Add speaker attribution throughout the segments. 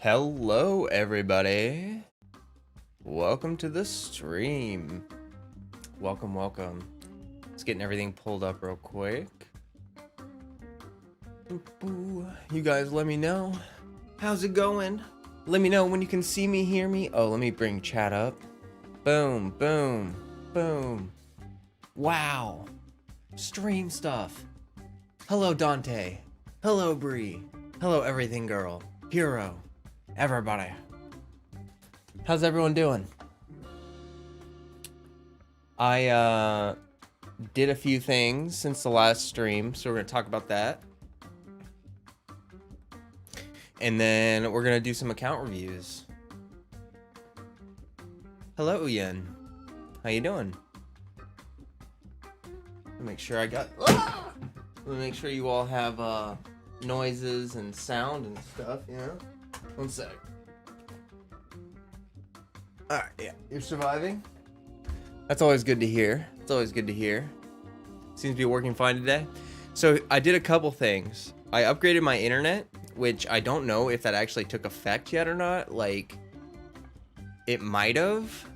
Speaker 1: Hello everybody, welcome to the stream. Welcome. Just getting everything pulled up real quick. You guys let me know, how's it going? Let me know when you can see me, hear me. Oh, let me bring chat up. Boom. Wow, stream stuff. Hello Dante, hello Bree, hello everything girl, hero, everybody. How's everyone doing? I did a few things since the last stream, so we're gonna talk about that. And then we're gonna do some account reviews. Hello Uyen, how you doing? Make sure I got let me make sure you all have noises and sound and stuff, you know? One sec. Alright, yeah. You're surviving? That's always good to hear. It's always good to hear. Seems to be working fine today. So I did a couple things. I upgraded my internet, which I don't know if that actually took effect yet or not. Like, it might have,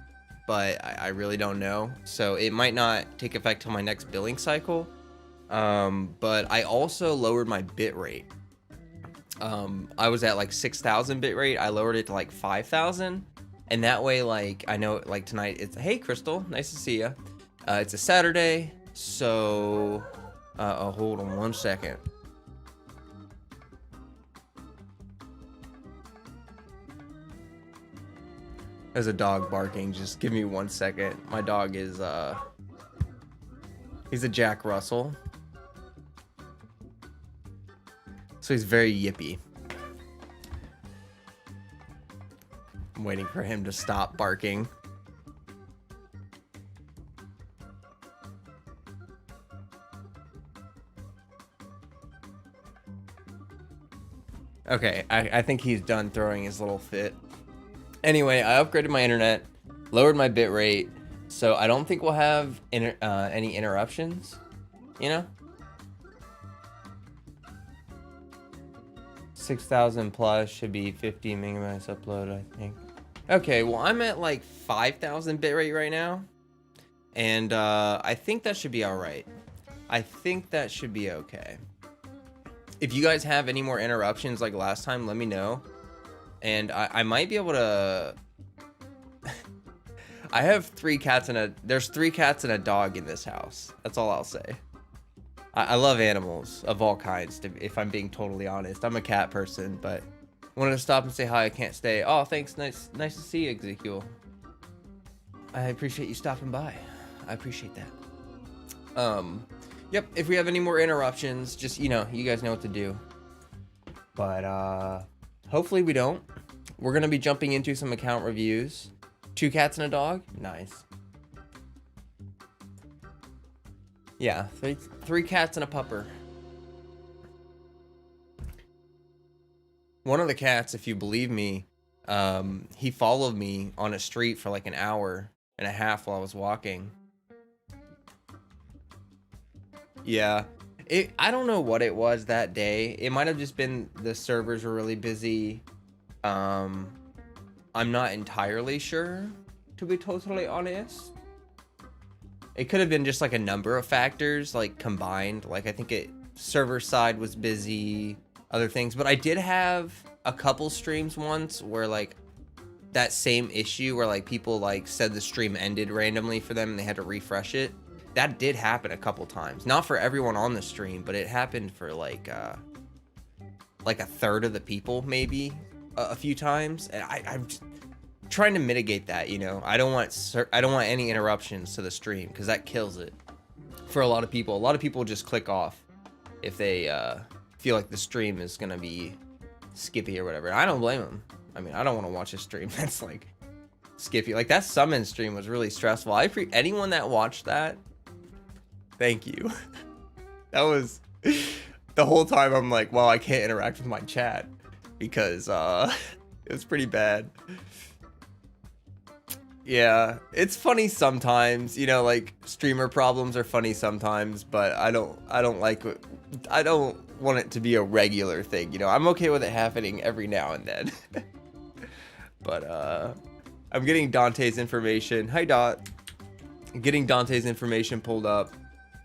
Speaker 1: but I really don't know. So it might not take effect till my next billing cycle. But I also lowered my bit rate. I was at like 6,000 bit rate. I lowered it to like 5,000. And that way, like, I know, like, tonight it's, hey, Crystal, nice to see you. It's a Saturday, so, hold on one second. There's a dog barking, just give me 1 second. My dog is, he's a Jack Russell. So he's very yippy. I'm waiting for him to stop barking. Okay, I think he's done throwing his little fit. Anyway, I upgraded my internet, lowered my bit rate, so I don't think we'll have any interruptions, you know? 6,000 plus should be 50 megabytes upload, I think. Okay, well, I'm at like 5,000 bitrate right now, and I think that should be all right. I think that should be okay. If you guys have any more interruptions like last time, let me know, and I might be able to. I have there's 3 cats and a dog in this house. That's all I'll say. I love animals of all kinds, if I'm being totally honest. I'm a cat person, but wanted to stop and say hi. I can't stay. Oh, thanks. Nice to see you, Ezekiel. I appreciate you stopping by. I appreciate that. Yep, if we have any more interruptions, just, you know, you guys know what to do. But, hopefully we don't. We're going to be jumping into some account reviews. 2 cats and a dog? Nice. Yeah, 3 cats and a pupper. One of the cats, if you believe me, he followed me on a street for like an hour and a half while I was walking. Yeah, I don't know what it was that day. It might have just been the servers were really busy. I'm not entirely sure, to be totally honest. It could have been just like a number of factors, like combined. Like I think server side was busy, other things. But I did have a couple streams once where like that same issue where like people like said the stream ended randomly for them and they had to refresh it. That did happen a couple times. Not for everyone on the stream, but it happened for like a third of the people maybe a few times. And I'm just trying to mitigate that, you know. I don't want any interruptions to the stream because that kills it for a lot of people. A lot of people just click off if they feel like the stream is gonna be skippy or whatever. I don't blame them. I mean, I don't want to watch a stream that's like skippy. Like that summon stream was really stressful. Anyone that watched that, thank you. That was the whole time. I'm like, wow, I can't interact with my chat because it was pretty bad. Yeah, it's funny sometimes, you know, like streamer problems are funny sometimes, but I don't want it to be a regular thing, you know. I'm okay with it happening every now and then. But I'm getting Dante's information. Hi, Dot. Getting Dante's information pulled up,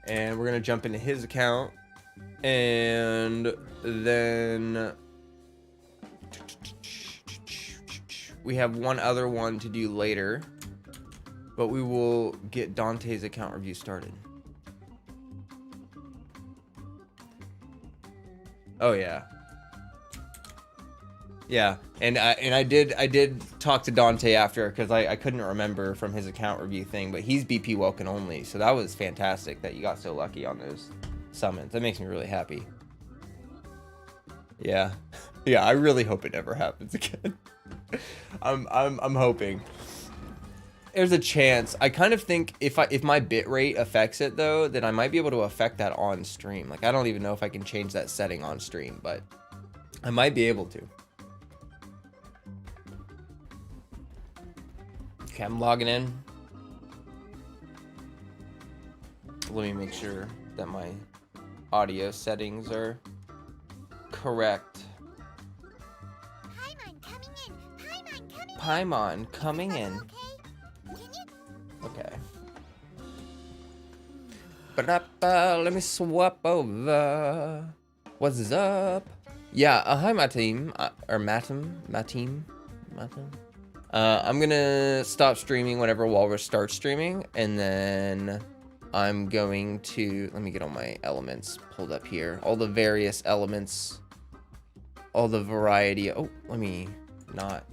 Speaker 1: and we're gonna jump into his account, and then we have one other one to do later, but we will get Dante's account review started. Oh yeah. Yeah, and I did talk to Dante after, because I couldn't remember from his account review thing, but he's BP Welkin only, so that was fantastic that you got so lucky on those summons. That makes me really happy. Yeah, yeah, I really hope it never happens again. I'm hoping. There's a chance. I kind of think if my bitrate affects it though, then I might be able to affect that on stream. Like, I don't even know if I can change that setting on stream, but I might be able to. Okay, I'm logging in. Let me make sure that my audio settings are correct. Paimon coming in. Okay. Let me swap over. What's up? Yeah, hi, my team. Or my team. I'm gonna stop streaming whenever Walrus starts streaming, and then I'm going to, let me get all my elements pulled up here. All the various elements, all the variety. Oh, let me not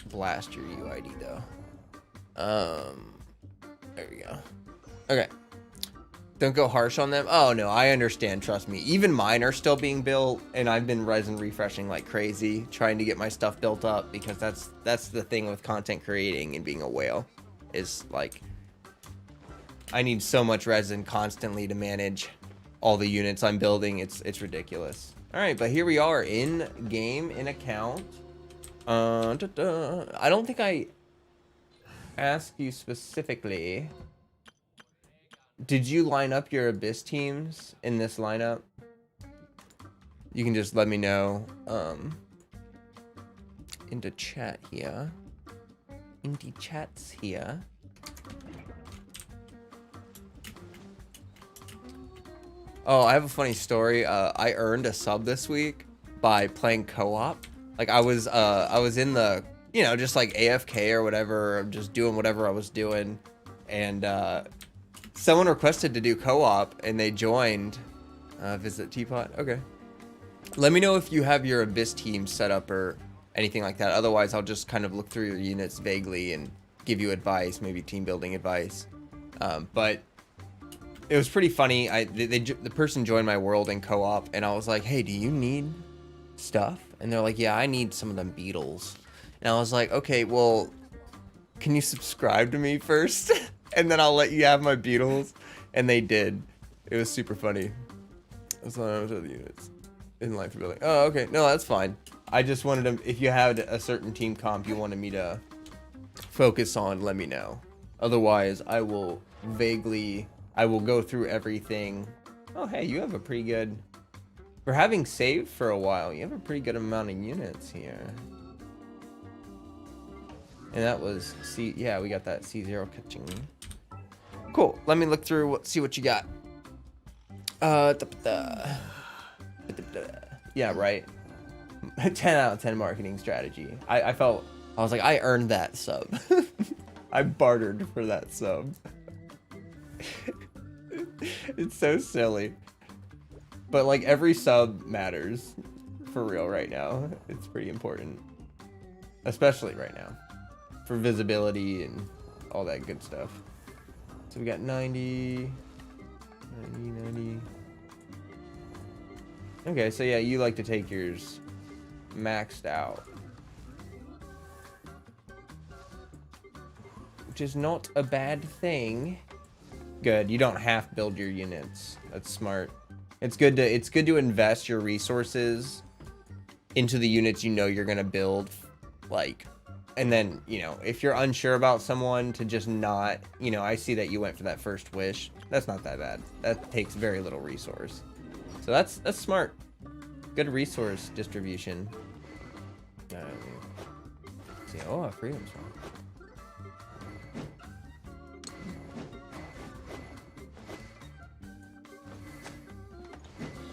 Speaker 1: blast your UID though. There we go. Okay. Don't go harsh on them. Oh no, I understand, trust me. Even mine are still being built, and I've been resin refreshing like crazy, trying to get my stuff built up, because that's the thing with content creating and being a whale, is like, I need so much resin constantly to manage all the units I'm building. It's ridiculous. All right, but here we are in game, in account. I don't think I asked you specifically. Did you line up your Abyss teams in this lineup? You can just let me know into chat here. Into chats here. Oh, I have a funny story. I earned a sub this week by playing co-op. Like, I was in the, you know, just like AFK or whatever, just doing whatever I was doing, and someone requested to do co-op, and they joined. Visit Teapot. Okay. Let me know if you have your Abyss team set up or anything like that. Otherwise, I'll just kind of look through your units vaguely and give you advice, maybe team building advice. But it was pretty funny. The person joined my world in co-op, and I was like, hey, do you need stuff? And they're like, yeah, I need some of them beetles. And I was like, okay, well, can you subscribe to me first? And then I'll let you have my beetles. And they did. It was super funny. That's why I was with the units in line for building. Oh, okay. No, that's fine. I just wanted to, if you had a certain team comp you wanted me to focus on, let me know. Otherwise, I will go through everything. Oh, hey, you have a pretty good, for having saved for a while, you have a pretty good amount of units here. And that was yeah, we got that C0 catching. Cool. Let me look through see what you got. Yeah, right. 10 out of 10 marketing strategy. I was like, I earned that sub. I bartered for that sub. It's so silly. But like, every sub matters for real right now. It's pretty important. Especially right now. For visibility and all that good stuff. So we got 90. Okay, so yeah, you like to take yours maxed out. Which is not a bad thing. Good, you don't half build your units. That's smart. It's good to invest your resources into the units you know you're gonna build, like, and then, you know, if you're unsure about someone, to just not, you know, I see that you went for that first wish. That's not that bad. That takes very little resource. So that's smart. Good resource distribution. see. Oh, a freedom song.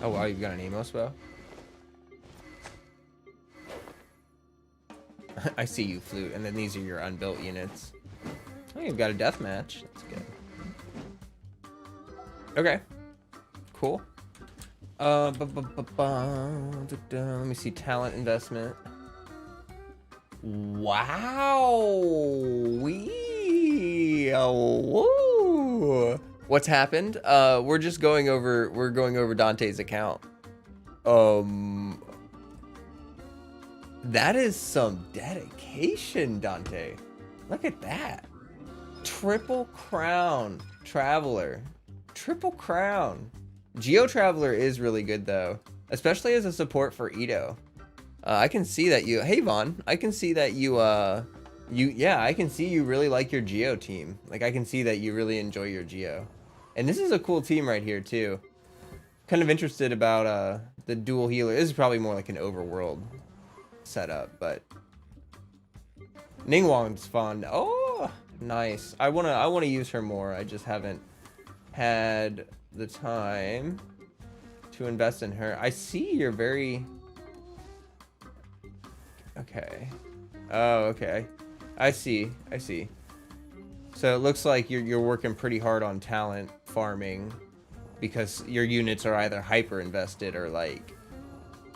Speaker 1: Oh wow, you've got an emo spell. I see you, Flute, and then these are your unbuilt units. Oh, you've got a death match. That's good. Okay. Cool. Let me see, talent investment. Wow. Whoa. What's happened? We're going over Dante's account. That is some dedication, Dante. Look at that. Triple Crown Traveler. Triple Crown. Geo Traveler is really good though, especially as a support for Ito. I can see that you, hey Vaughn, I can see that yeah, I can see you really like your Geo team. Like I can see that you really enjoy your Geo. And this is a cool team right here too. Kind of interested about the dual healer. This is probably more like an overworld setup, but Ningguang's fun. Oh, nice. I wanna use her more. I just haven't had the time to invest in her. I see you're very okay. Oh, okay. I see. So it looks like you're working pretty hard on talent farming because your units are either hyper invested or like,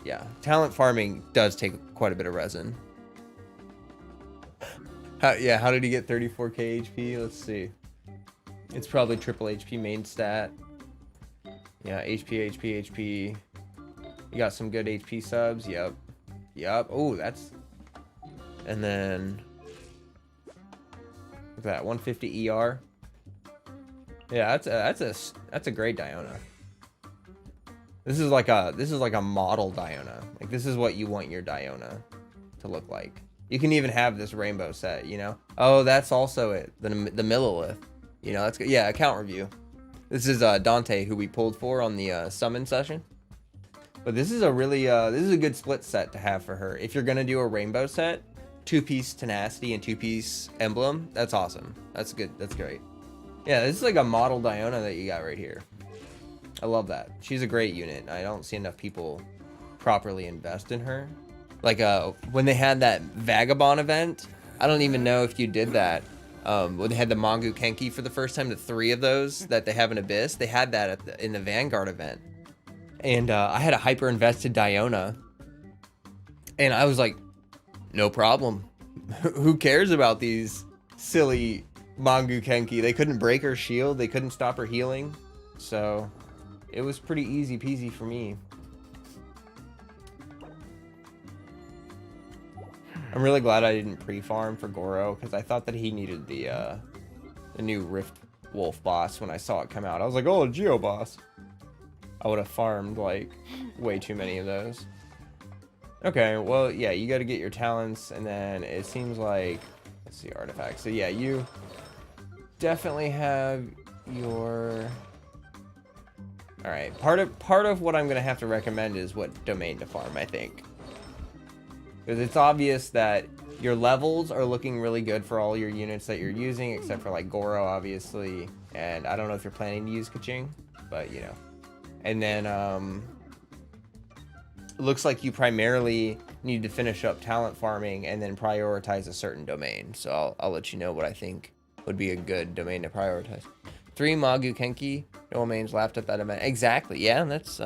Speaker 1: yeah, talent farming does take quite a bit of resin. How did he get 34k HP? Let's see. It's probably triple HP main stat. Yeah, HP. You got some good HP subs. Yep. Oh, that's. And then look at that, 150 ER. Yeah, that's a great Diona. This is like a model Diona. Like this is what you want your Diona to look like. You can even have this rainbow set, you know? Oh, that's also it. The Millilith. You know, that's good. Yeah, account review. This is Dante, who we pulled for on the summon session. But this is a really this is a good split set to have for her. If you're gonna do a rainbow set, 2-piece tenacity and 2-piece emblem, that's awesome. That's good. That's great. Yeah, this is like a model Diona that you got right here. I love that. She's a great unit. I don't see enough people properly invest in her. Like when they had that Vagabond event, I don't even know if you did that. When they had the Mongu Kenki for the first time, the 3 of those that they have in Abyss, they had that in the Vanguard event. And I had a hyper invested Diona. And I was like, no problem. Who cares about these silly Mongu Kenki? They couldn't break her shield. They couldn't stop her healing. So it was pretty easy peasy for me. I'm really glad I didn't pre-farm for Goro because I thought that he needed the new Rift Wolf boss when I saw it come out. I was like, oh, Geo boss. I would have farmed like way too many of those. Okay, well, yeah, you got to get your talents, and then it seems like, let's see, artifacts. So yeah, you definitely have your. All right, part of what I'm gonna have to recommend is what domain to farm, I think. Because it's obvious that your levels are looking really good for all your units that you're using, except for like Goro, obviously. And I don't know if you're planning to use Kaching, but you know. And then it looks like you primarily need to finish up talent farming and then prioritize a certain domain. So I'll let you know what I think would be a good domain to prioritize. 3 Magu Kenki domains laughed at that event. Exactly. Yeah, that's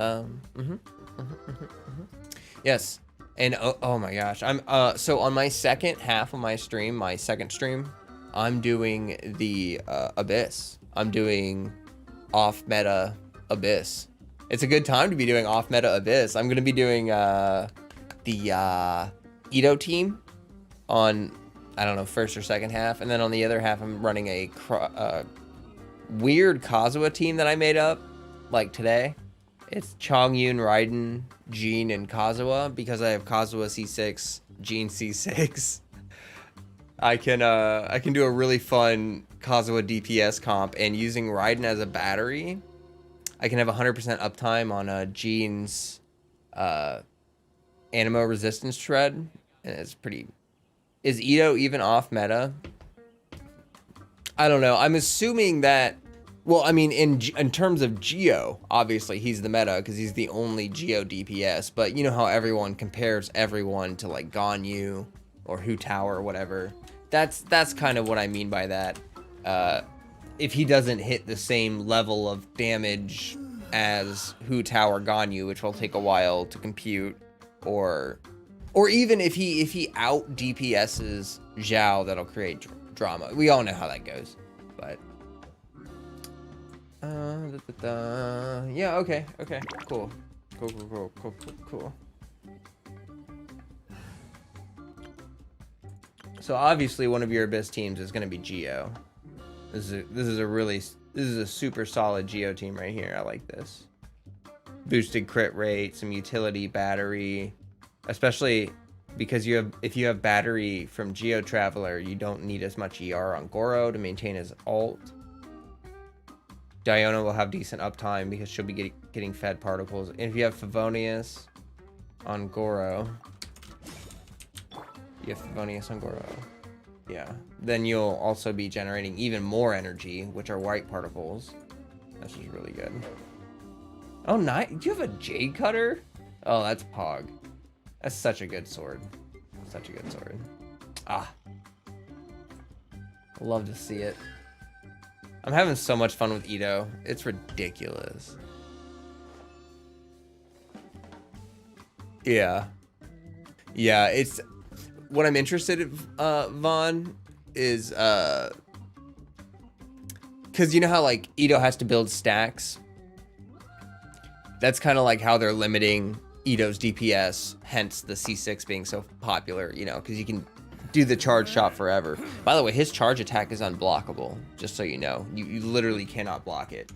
Speaker 1: Yes. And oh my gosh, I'm so on my second half of my stream, my second stream, I'm doing the Abyss. I'm doing off meta Abyss. It's a good time to be doing off meta Abyss. I'm gonna be doing the Ito team on, I don't know, first or second half, and then on the other half I'm running a weird Kazuha team that I made up like today. It's Chongyun, Raiden, Jean, and Kazuha, because I have Kazuha C6, Jean C6. I can do a really fun Kazuha DPS comp, and using Raiden as a battery, I can have 100% uptime on Jean's Animo resistance shred, and it's pretty Is Ito even off meta? I don't know. I'm assuming that, well, I mean, in terms of Geo, obviously he's the meta because he's the only Geo DPS. But you know how everyone compares everyone to like Ganyu or Hu Tower or whatever. That's kind of what I mean by that. If he doesn't hit the same level of damage as Hu Tower Ganyu, which will take a while to compute, or even if he out DPS's Zhao, that'll create drama. We all know how that goes, but yeah, okay, cool. So obviously one of your Abyss teams is going to be Geo. This is a super solid Geo team right here. I like this. Boosted crit rate, some utility, battery, especially because if you have battery from Geo Traveler, you don't need as much ER on Goro to maintain his ult. Diona will have decent uptime because she'll be getting fed particles. And if you have Favonius on Goro, yeah, then you'll also be generating even more energy, which are white particles. That's just really good. Oh, nice. Do you have a Jade Cutter? Oh, that's Pog. That's such a good sword. Such a good sword. Ah. Love to see it. I'm having so much fun with Ito. It's ridiculous. Yeah. Yeah, it's... What I'm interested in, Vaughn, is... Because you know how, like, Ito has to build stacks? That's kind of like how they're limiting Ito's DPS, hence the C6 being so popular, you know, because you can do the charge shot forever. By the way, his charge attack is unblockable, just so you know. You literally cannot block it.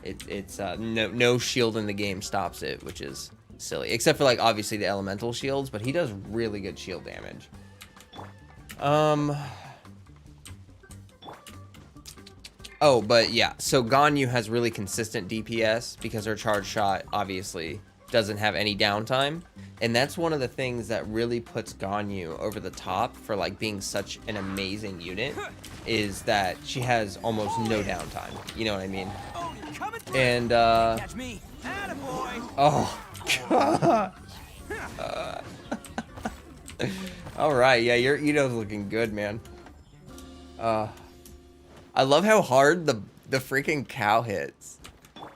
Speaker 1: It's no shield in the game stops it, which is silly. Except for, like, obviously the elemental shields, but he does really good shield damage. Oh, but yeah, so Ganyu has really consistent DPS because her charge shot obviously doesn't have any downtime. And that's one of the things that really puts Ganyu over the top for like being such an amazing unit, is that she has almost no downtime. You know what I mean? And oh god. All right, yeah, your Ito's looking good, man. I love how hard the freaking cow hits.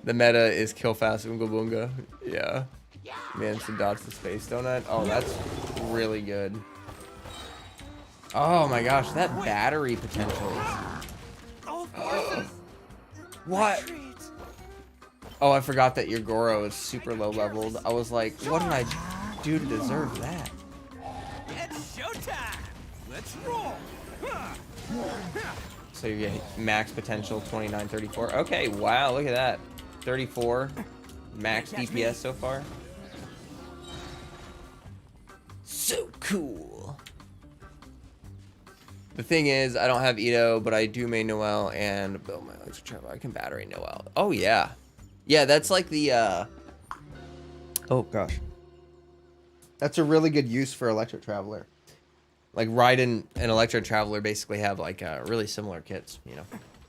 Speaker 1: The meta is kill fast Oonga Boonga. Yeah. Man, some dots to space donut. Oh, that's really good. Oh my gosh, that battery potential. What? Oh, I forgot that your Goro is super low leveled. I was like, what did I do to deserve that?
Speaker 2: It's showtime. Let's roll.
Speaker 1: So you get max potential 29, 34. Okay, wow, look at that. 34 max DPS so far. So cool. The thing is, I don't have Ito, but I do main Noelle and build my Electric Traveler. I can battery Noelle. Oh yeah. Yeah, that's like the oh gosh. That's a really good use for Electric Traveler. Like Raiden and Electric Traveler basically have like really similar kits, you know,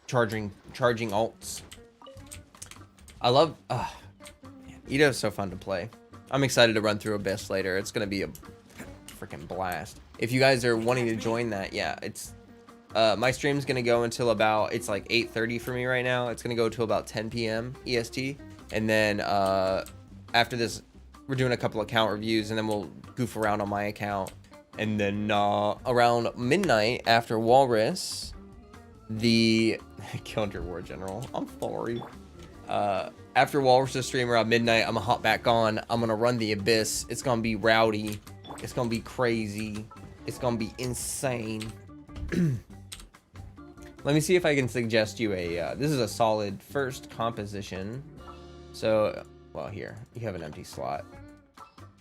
Speaker 1: charging alts. I love, Ito's so fun to play. I'm excited to run through Abyss later. It's gonna be a freaking blast. If you guys are wanting to join that, yeah, it's my stream's gonna go until about, it's like 8:30 for me right now. It's gonna go till about 10 p.m. EST, and then after this, we're doing a couple account reviews, and then we'll goof around on my account. And then around midnight after Walrus, the killed your war general. I'm sorry. After Walrus' stream around midnight, I'm gonna hop back on. I'm gonna run the Abyss. It's gonna be rowdy. It's gonna be crazy. It's gonna be insane. Let me see if I can suggest you a. This is a solid first composition. So, well, here you have an empty slot.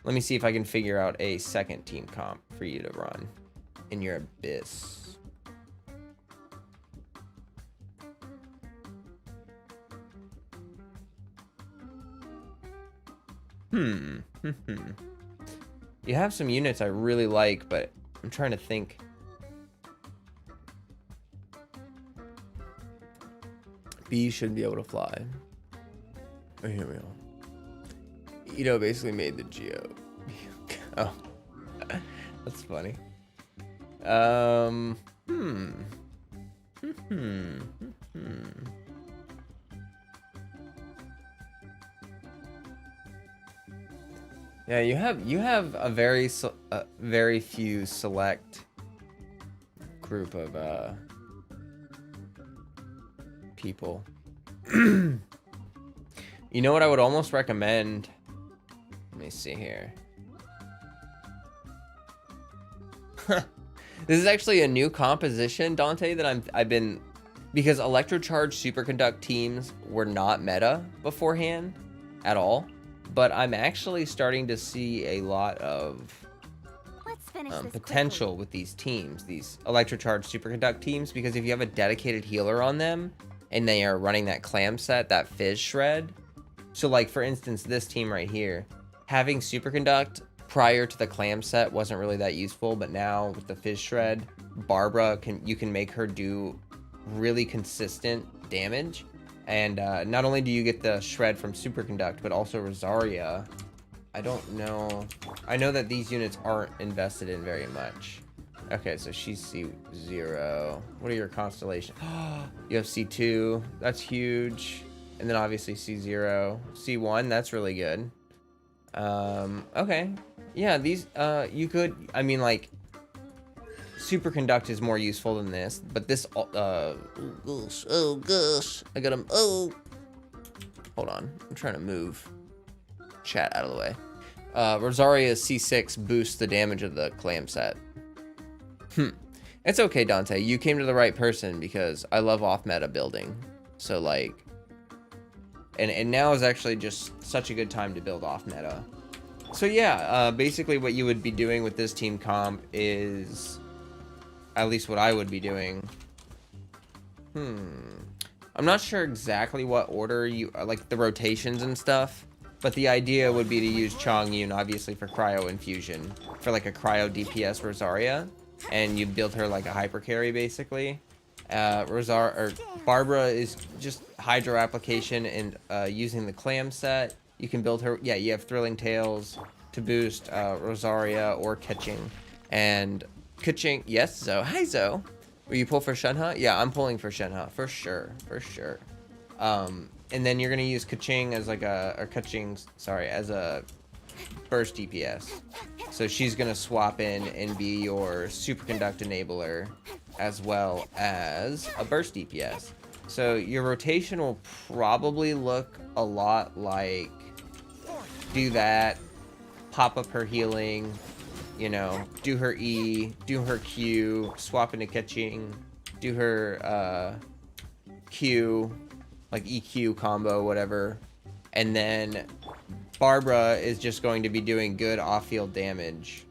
Speaker 1: Let me see if I can figure out a second team comp for you to run in your Abyss. You have some units I really like, but I'm trying to think. Bees should be able to fly. Oh, here we go. Ito basically made the Geo. Oh, that's funny. Yeah, you have a very few select group of people. You know what I would almost recommend? Let me see here. This is actually a new composition, Dante, that I've been, because electrocharged superconduct teams were not meta beforehand at all, but I'm actually starting to see a lot of potential with these teams, these electrocharged superconduct teams, because if you have a dedicated healer on them and they are running that clam set, that fizz shred. So like for instance, this team right here, having superconduct prior to the clam set wasn't really that useful, but now with the fizz shred, Barbara you can make her do really consistent damage. And not only do you get the shred from superconduct, but also Rosaria. I don't know. I know that these units aren't invested in very much. Okay, so she's C0. What are your constellations? You have C2. That's huge. And then obviously C0. C1, that's really good. Okay. Yeah, these, you could, I mean, like, superconduct is more useful than this, but this, oh gosh, I got him, oh. Hold on, I'm trying to move chat out of the way. Rosaria's C6 boosts the damage of the clam set. It's okay, Dante, you came to the right person because I love off-meta building. So, like, and now is actually just such a good time to build off-meta. So yeah, basically what you would be doing with this team comp is, at least what I would be doing. I'm not sure exactly what order you, like the rotations and stuff, but the idea would be to use Chongyun obviously for cryo infusion, for like a cryo DPS Rosaria, and you build her like a hyper carry basically. Barbara is just hydro application and using the clam set. You can build her, yeah, you have Thrilling Tales to boost Rosaria or Ketching. And Ketching, yes, Zo. Hi, Zo. Will you pull for Shenhe? Yeah, I'm pulling for Shenhe, for sure, for sure. And then you're gonna use Ketching as like as a burst DPS. So she's gonna swap in and be your superconduct enabler as well as a burst DPS. So your rotation will probably look a lot like do that, pop up her healing, you know, do her E, do her Q, swap into Ketching, do her Q, like EQ combo, whatever. And then Barbara is just going to be doing good off-field damage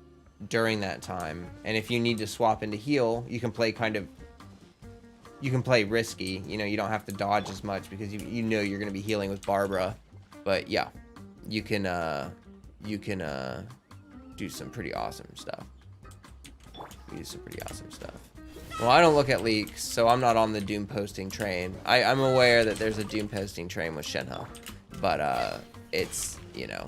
Speaker 1: during that time. And if you need to swap into heal, you can play risky. You know, you don't have to dodge as much because you know you're going to be healing with Barbara. But yeah, you can do some pretty awesome stuff. Well, I don't look at leaks, so I'm not on the Doom posting train. I'm aware that there's a Doom posting train with Shenhe, but it's, you know.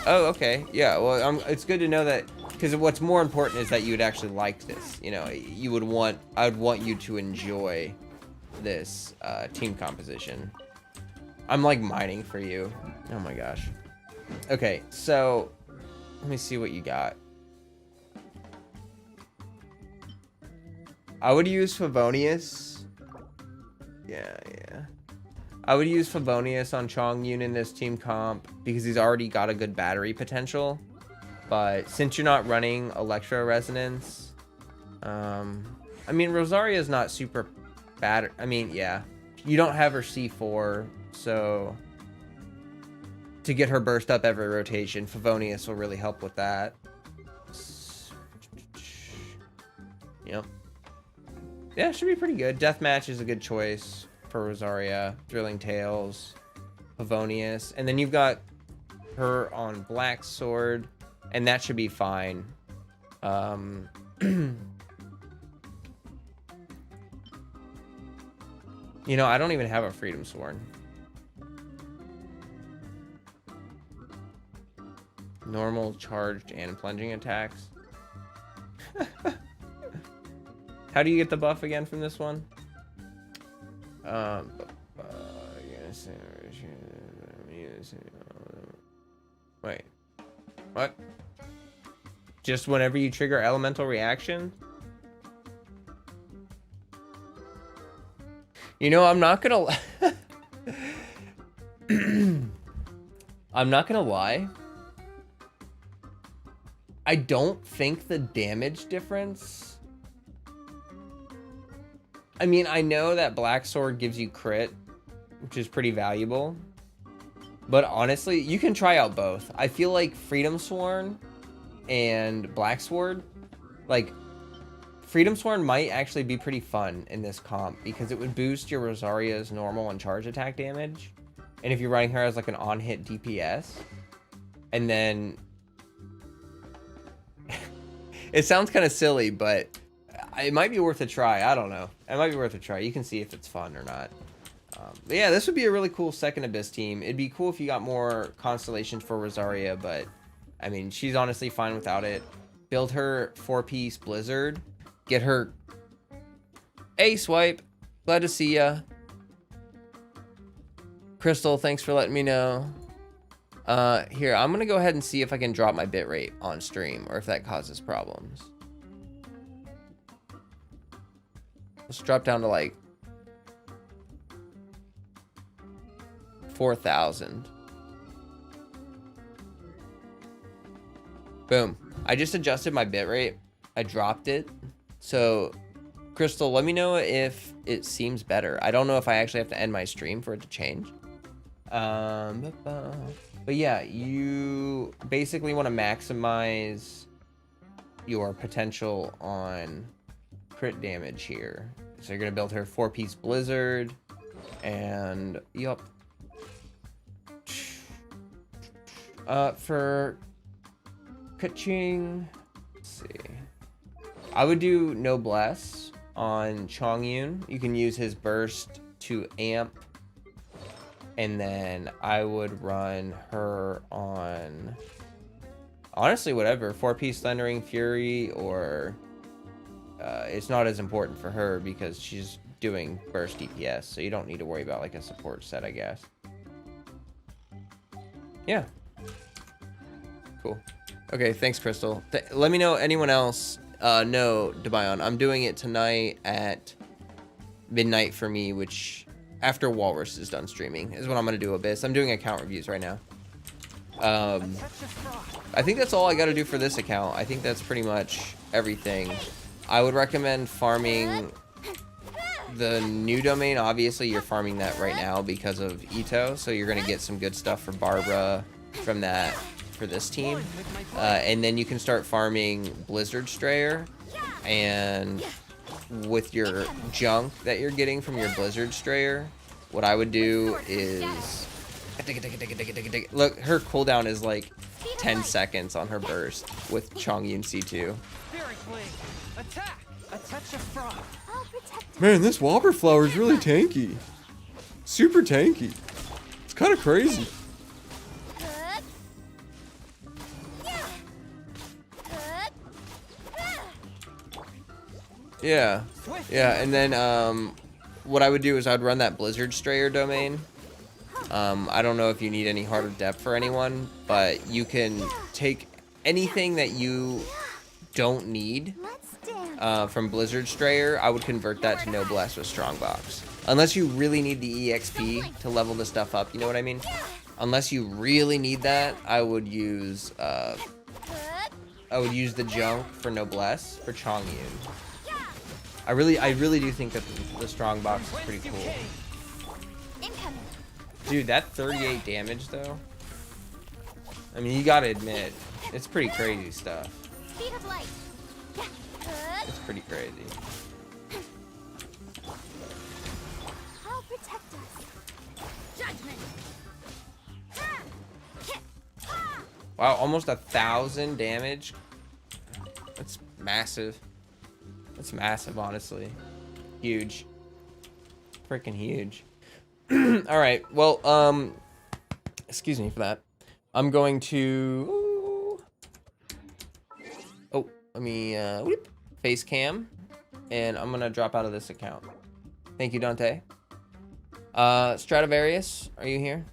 Speaker 1: Oh, okay. Yeah, well, it's good to know that, because what's more important is that you would actually like this. You know, I would want you to enjoy this team composition. I'm like mining for you. Oh my gosh. Okay, so let me see what you got. I would use Favonius. Yeah. I would use Favonius on Chongyun in this team comp because he's already got a good battery potential. But since you're not running Electro Resonance, I mean, Rosaria's not super bad. I mean, yeah, you don't have her C4, so to get her burst up every rotation, Favonius will really help with that. Yep. Yeah, it should be pretty good. Deathmatch is a good choice for Rosaria. Thrilling Tales, Favonius, and then you've got her on black sword, and that should be fine. You know, I don't even have a freedom sword. Normal, charged, and plunging attacks. How do you get the buff again from this one? Wait. What? Just whenever you trigger elemental reaction? You know, I'm not gonna I'm not gonna lie. I don't think the damage difference. I mean, I know that Black Sword gives you crit, which is pretty valuable. But honestly, you can try out both. I feel like Freedom Sworn and Black Sword, like, Freedom Sworn might actually be pretty fun in this comp because it would boost your Rosaria's normal and charge attack damage. And if you're running her as like an on-hit DPS, and then it sounds kind of silly, but it might be worth a try. I don't know. It might be worth a try. You can see if it's fun or not. But yeah, this would be a really cool second Abyss team. It'd be cool if you got more constellations for Rosaria, but I mean, she's honestly fine without it. Build her 4-piece Blizzard. Get her a swipe. Glad to see ya. Crystal, thanks for letting me know. Here, I'm gonna go ahead and see if I can drop my bitrate on stream or if that causes problems. Let's drop down to like 4,000. Boom. I just adjusted my bitrate. I dropped it. So, Crystal, let me know if it seems better. I don't know if I actually have to end my stream for it to change. But yeah, you basically want to maximize your potential on crit damage here. So you're going to build her 4-piece Blizzard. And, yup. For Kaching, let's see. I would do Noblesse on Chongyun. You can use his burst to amp. And then I would run her on, honestly, whatever. 4-piece Thundering Fury, or it's not as important for her because she's doing burst DPS. So you don't need to worry about like a support set, I guess. Yeah. Cool. Okay, thanks, Crystal. Let me know anyone else. No, Debion. I'm doing it tonight at midnight for me, which after Walrus is done streaming is when I'm going to do Abyss. I'm doing account reviews right now. I think that's all I got to do for this account. I think that's pretty much everything. I would recommend farming the new domain. Obviously, you're farming that right now because of Ito, so you're going to get some good stuff for Barbara from that for this team. And then you can start farming Blizzard Strayer, and with your junk that you're getting from your Blizzard Strayer, what I would do is look, her cooldown is like 10 seconds on her burst with Chongyun C2. Man, this Whopper flower is really tanky. Super tanky. It's kind of crazy. Yeah, and then what I would do is I'd run that Blizzard Strayer domain. I don't know if you need any harder depth for anyone, but you can take anything that you don't need from Blizzard Strayer. I would convert that to Noblesse with Strongbox. Unless you really need the EXP to level the stuff up, you know what I mean? Unless you really need that, I would use the junk for Noblesse for Chongyun. I really do think that the Strongbox is pretty cool. Dude, that 38 damage though. I mean, you gotta admit, it's pretty crazy stuff. It's pretty crazy. Wow, almost 1,000 damage. That's massive. That's massive, honestly. Huge. Freaking huge. All right. Well, excuse me for that. I'm going to... Oh, let me face cam. And I'm going to drop out of this account. Thank you, Dante. Stradivarius, are you here?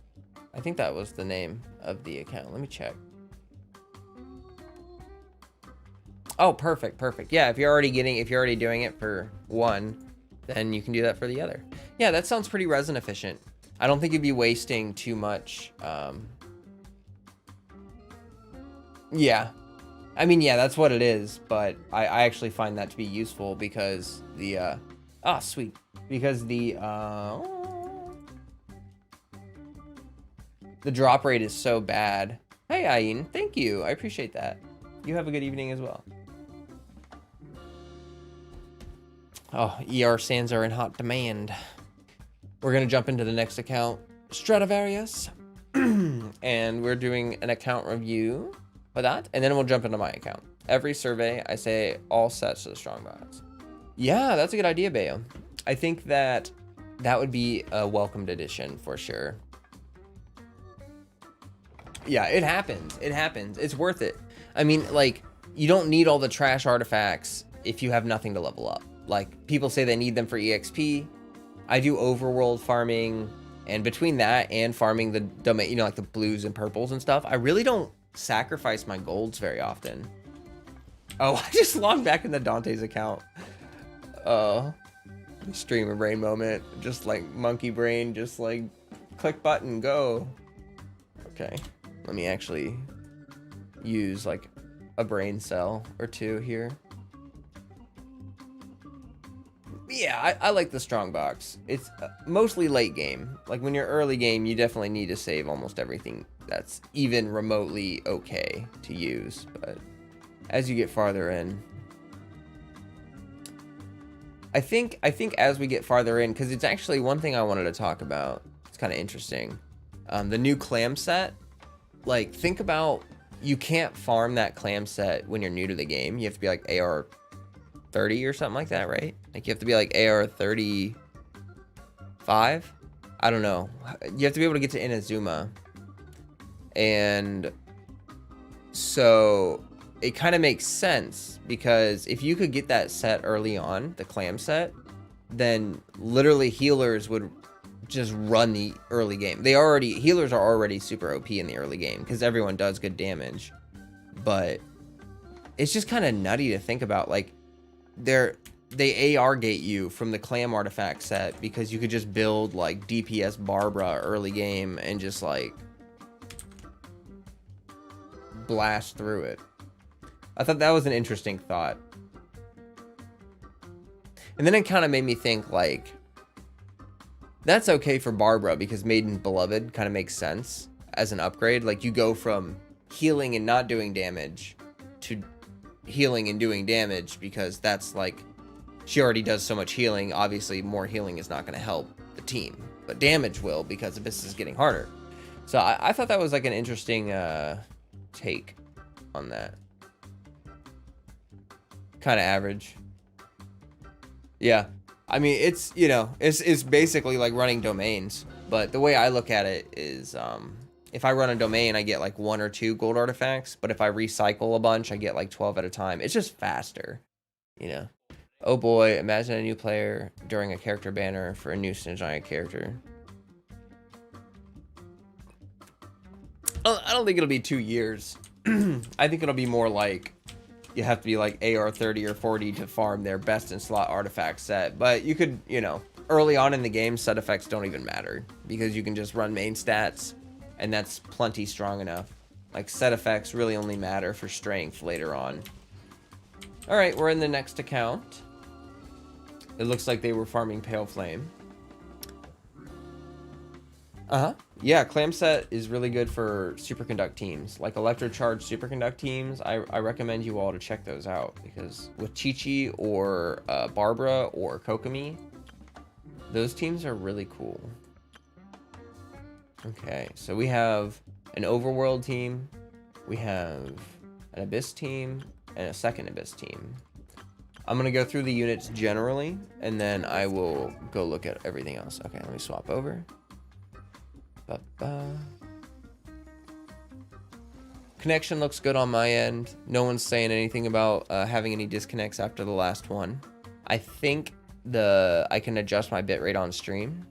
Speaker 1: I think that was the name of the account. Let me check. Oh, perfect, perfect. Yeah, if you're already doing it for one, then you can do that for the other. Yeah, that sounds pretty resin efficient. I don't think you'd be wasting too much. Yeah. I mean, yeah, that's what it is, but I actually find that to be useful because the, sweet. Because the drop rate is so bad. Hey, Ayin, thank you. I appreciate that. You have a good evening as well. Oh, ER sands are in hot demand. We're going to jump into the next account, Stradivarius. And we're doing an account review for that. And then we'll jump into my account. Every survey, I say all sets to the strongbox. Yeah, that's a good idea, Bayo. I think that would be a welcomed addition for sure. Yeah, it happens. It happens. It's worth it. I mean, like, you don't need all the trash artifacts if you have nothing to level up. Like, people say they need them for EXP. I do overworld farming, and between that and farming the domain, you know, like the blues and purples and stuff, I really don't sacrifice my golds very often. Oh, I just logged back into Dante's account. Streamer brain moment. Just like monkey brain, just like click button, go. Okay, let me actually use like a brain cell or two here. Yeah, I like the strong box. It's mostly late game. Like when you're early game, you definitely need to save almost everything that's even remotely okay to use. But as you get farther in, I think as we get farther in, because it's actually one thing I wanted to talk about. It's kind of interesting. The new clam set. Like, think about, you can't farm that clam set when you're new to the game. You have to be like AR 30 or something like that, right? Like you have to be like AR 35. I don't know. You have to be able to get to Inazuma. And so it kind of makes sense because if you could get that set early on, the clam set, then literally healers would just run the early game. Healers are already super OP in the early game because everyone does good damage. But it's just kind of nutty to think about, like, they AR gate you from the clam artifact set because you could just build like DPS Barbara early game and just like blast through it. I thought that was an interesting thought. And then it kind of made me think, like, that's okay for Barbara because Maiden Beloved kind of makes sense as an upgrade. Like, you go from healing and not doing damage to healing and doing damage because that's like, she already does so much healing. Obviously, more healing is not going to help the team, but damage will because Abyss is getting harder. So I thought that was like an interesting take on that. Kind of average. Yeah. I mean, it's, you know, it's basically like running domains, but the way I look at it is, if I run a domain, I get like 1 or 2 gold artifacts, but if I recycle a bunch, I get like 12 at a time. It's just faster, you know. Oh boy, imagine a new player during a character banner for a new Giant character. I don't think it'll be 2 years. I think it'll be more like you have to be like AR 30 or 40 to farm their best in slot artifact set. But you could, you know, early on in the game, set effects don't even matter because you can just run main stats and that's plenty strong enough. Like, set effects really only matter for strength later on. All right, we're in the next account. It looks like they were farming Pale Flame. Yeah, clam set is really good for superconduct teams. Like electrocharged superconduct teams, I recommend you all to check those out. Because with Chi-Chi or Barbara or Kokomi, those teams are really cool. Okay, so we have an overworld team. We have an Abyss team and a second Abyss team. I'm going to go through the units generally, and then I will go look at everything else. Okay, let me swap over. Connection looks good on my end. No one's saying anything about having any disconnects after the last one. I think I can adjust my bitrate on stream.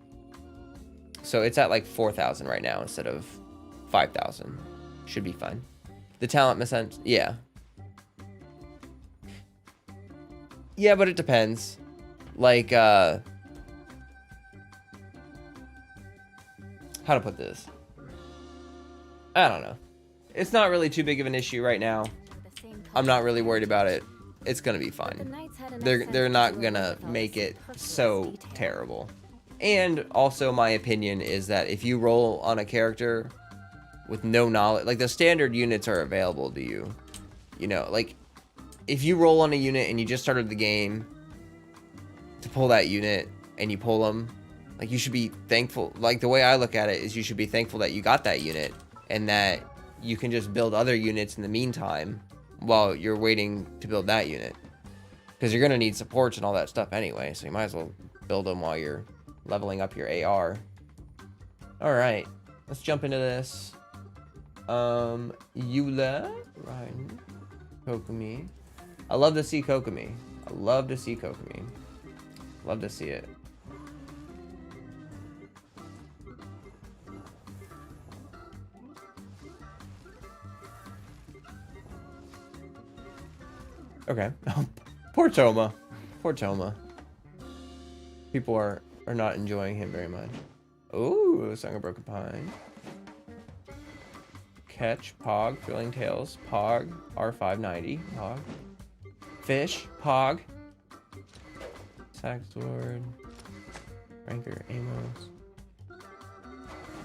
Speaker 1: So it's at like 4,000 right now instead of 5,000. Should be fine. The talent missense, yeah. Yeah, but it depends. Like, how to put this? I don't know. It's not really too big of an issue right now. I'm not really worried about it. It's gonna be fine. They're not gonna make it so terrible. And also, my opinion is that if you roll on a character with no knowledge, like the standard units are available to you. You know, like if you roll on a unit and you just started the game to pull that unit and you pull them, like you should be thankful. Like the way I look at it is you should be thankful that you got that unit and that you can just build other units in the meantime while you're waiting to build that unit. Because you're going to need supports and all that stuff anyway, so you might as well build them while you're leveling up your AR. Alright, let's jump into this. Eula, Ryan, Kokomi. I love to see Kokomi. I love to see Kokomi. Love to see it. Okay. Poor Toma. Poor Toma. People are not enjoying him very much. Ooh, Song of Broken Pine. Catch, Pog, Thrilling Tales, Pog, R590, Pog. Fish, Pog. Sack Sword. Ranker, Amos.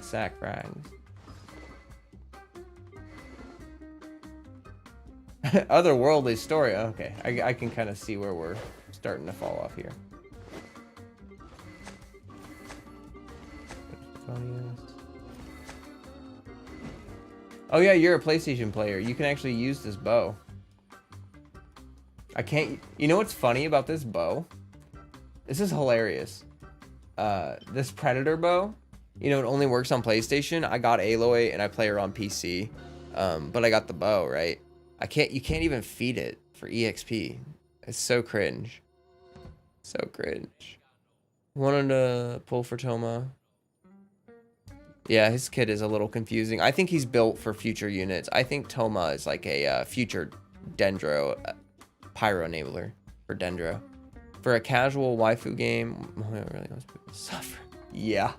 Speaker 1: Sack Frags. Otherworldly story. Okay, I can kind of see where we're starting to fall off here. Oh yeah, you're a PlayStation player. You can actually use this bow. I can't... You know what's funny about this bow? This is hilarious. This Predator bow, you know, it only works on PlayStation. I got Aloy and I play her on PC. But I got the bow, right? You can't even feed it for EXP. It's so cringe. So cringe. Wanted to pull for Toma. Yeah, his kit is a little confusing. I think he's built for future units. I think Toma is like a future Dendro Pyro enabler for Dendro. For a casual waifu game, it really wants people to suffer. Yeah.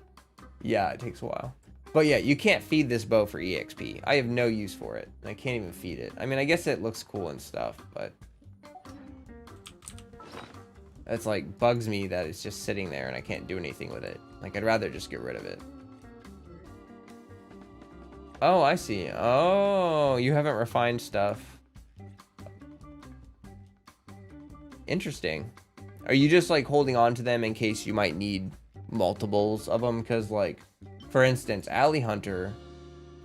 Speaker 1: Yeah, it takes a while. But yeah, you can't feed this bow for EXP. I have no use for it. I can't even feed it. I mean, I guess it looks cool and stuff, but... It's like, bugs me that it's just sitting there and I can't do anything with it. Like, I'd rather just get rid of it. Oh, I see. Oh, you haven't refined stuff. Interesting. Are you just, like, holding on to them in case you might need multiples of them? Because, like... For instance, Alley Hunter,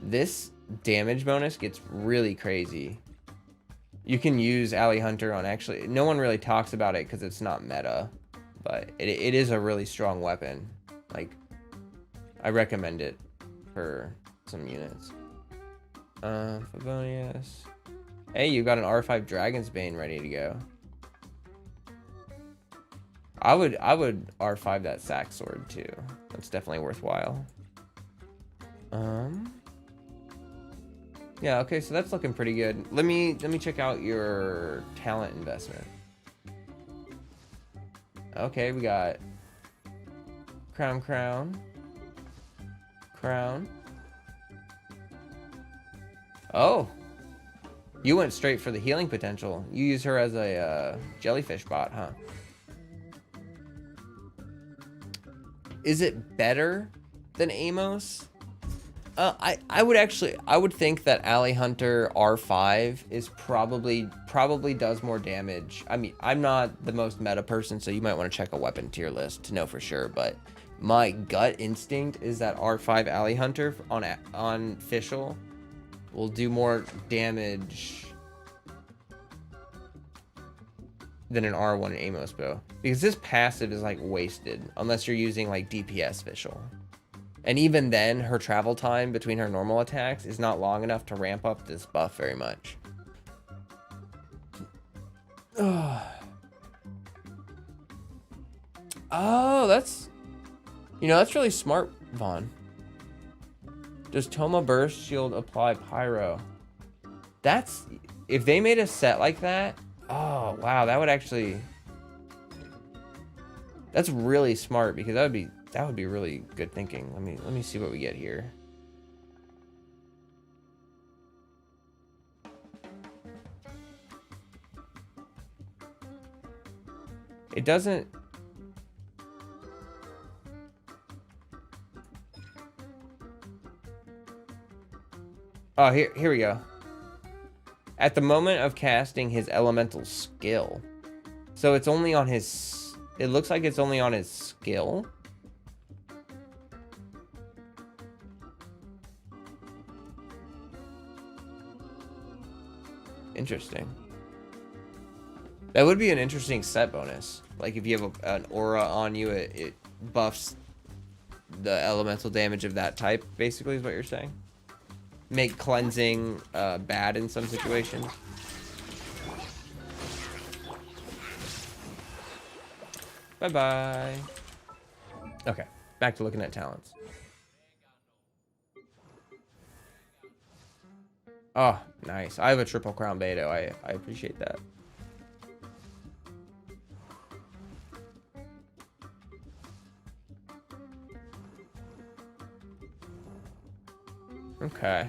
Speaker 1: this damage bonus gets really crazy. You can use Alley Hunter on actually... No one really talks about it because it's not meta. But it is a really strong weapon. Like, I recommend it for some units. Favonius. Hey, you got an R5 Dragon's Bane ready to go. I would R5 that Sack Sword too. That's definitely worthwhile. Yeah, okay, so that's looking pretty good. Let me check out your talent investment. Okay, we got Crown. Oh, you went straight for the healing potential. You use her as a jellyfish bot, huh? Is it better than Amos? I would think that Alley Hunter R5 is probably does more damage. I mean, I'm not the most meta person, so you might want to check a weapon tier list to know for sure, but my gut instinct is that R5 Alley Hunter on official will do more damage than an R1 Amos bow. Because this passive is like wasted unless you're using like DPS Visual. And even then, her travel time between her normal attacks is not long enough to ramp up this buff very much. Oh, that's... You know, that's really smart, Vaughn. Does Toma Burst Shield apply Pyro? That's... If they made a set like that... Oh, wow, that would actually... That's really smart, because that would be really good thinking. Let me see what we get here. It doesn't... Oh, here we go. At the moment of casting his elemental skill. So it's only on his... It looks like it's only on his skill. Interesting. That would be an interesting set bonus. Like if you have an aura on you, it buffs the elemental damage of that type, basically is what you're saying. Make cleansing bad in some situations. Bye-bye. Okay, back to looking at talents. Oh, nice. I have a triple crown beta. I appreciate that. Okay.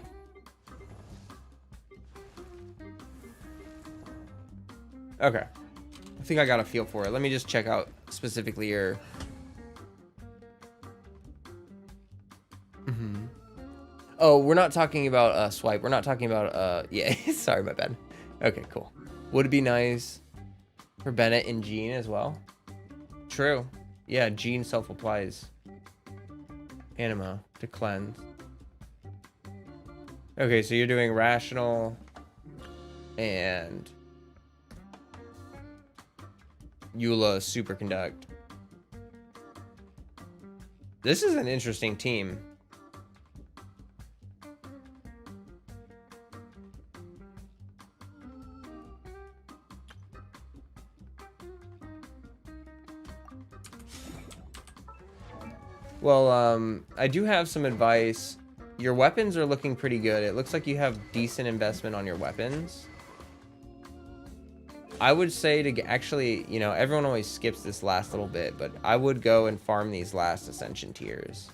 Speaker 1: Okay. I think I got a feel for it. Let me just check out specifically your... Oh, we're not talking about swipe. We're not talking about yeah. Sorry, my bad. Okay, cool. Would it be nice for Bennett and Jean as well? True. Yeah, Jean self-applies anima to cleanse. Okay, so you're doing rational and Eula superconduct. This is an interesting team. Well, I do have some advice. Your weapons are looking pretty good. It looks like you have decent investment on your weapons. I would say to actually, you know, everyone always skips this last little bit, but I would go and farm these last ascension tiers.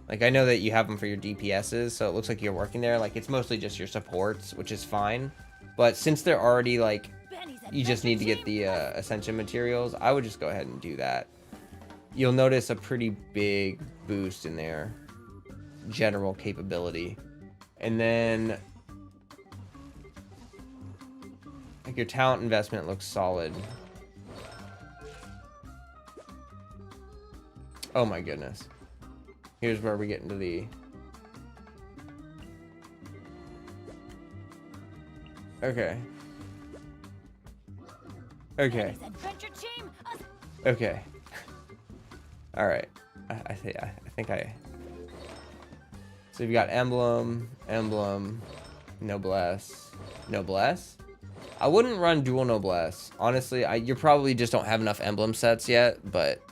Speaker 1: Like, I know that you have them for your DPSs, so it looks like you're working there. Like, it's mostly just your supports, which is fine. But since they're already, like, you just need to get the ascension materials, I would just go ahead and do that. You'll notice a pretty big boost in their general capability. And then like your talent investment looks solid. Oh my goodness. Here's where we get into the... Okay. Okay. Okay. All right. I think I... So you've got emblem, noblesse, noblesse. I wouldn't run dual noblesse. Honestly, you probably just don't have enough emblem sets yet, but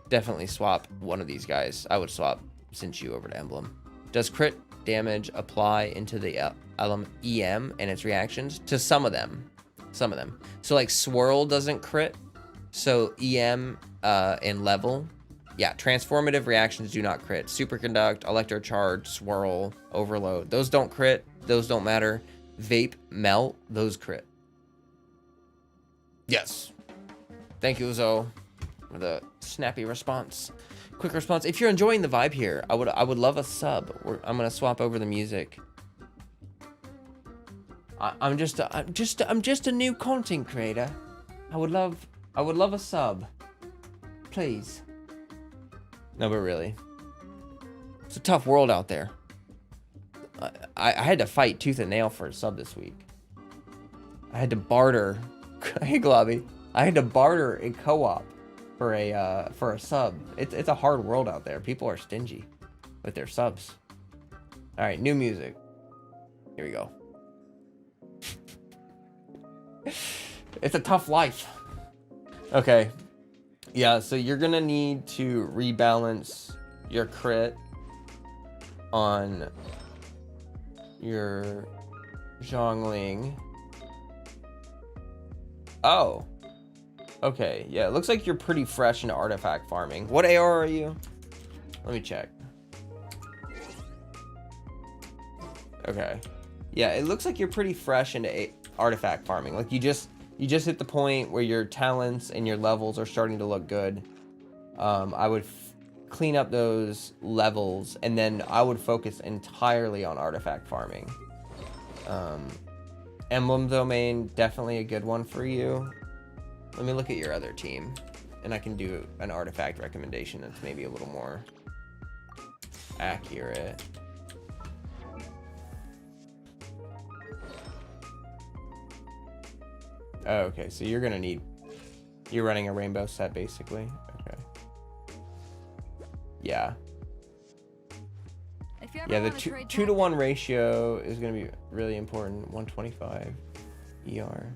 Speaker 1: definitely swap one of these guys. I would swap Sinchu over to emblem. Does crit damage apply into the EM and its reactions? To some of them. Some of them. So like swirl doesn't crit. So EM and level. Yeah, transformative reactions do not crit. Superconduct, electrocharge, swirl, overload. Those don't crit. Those don't matter. Vape, melt, those crit. Yes. Thank you, Zoe, for the snappy response. Quick response. If you're enjoying the vibe here, I would love a sub. I'm gonna swap over the music. I'm just a new content creator. I would love a sub. Please. No, but really. It's a tough world out there. I had to fight tooth and nail for a sub this week. I had to barter. Hey, Globby. I had to barter a co-op for a sub. It's a hard world out there. People are stingy with their subs. All right, new music. Here we go. It's a tough life. Okay. Yeah, so you're gonna need to rebalance your crit on your Zhongling. Oh. Okay, yeah, it looks like you're pretty fresh into artifact farming. What AR are you? Let me check. Okay. Yeah, it looks like you're pretty fresh into artifact farming. Like you just hit the point where your talents and your levels are starting to look good. I would clean up those levels, and then I would focus entirely on artifact farming. Emblem domain, definitely a good one for you. Let me look at your other team, and I can do an artifact recommendation that's maybe a little more accurate. Oh, okay, so you're running a rainbow set basically. Okay. Yeah. Yeah, the 2-to-1 ratio is going to be really important. 125 ER.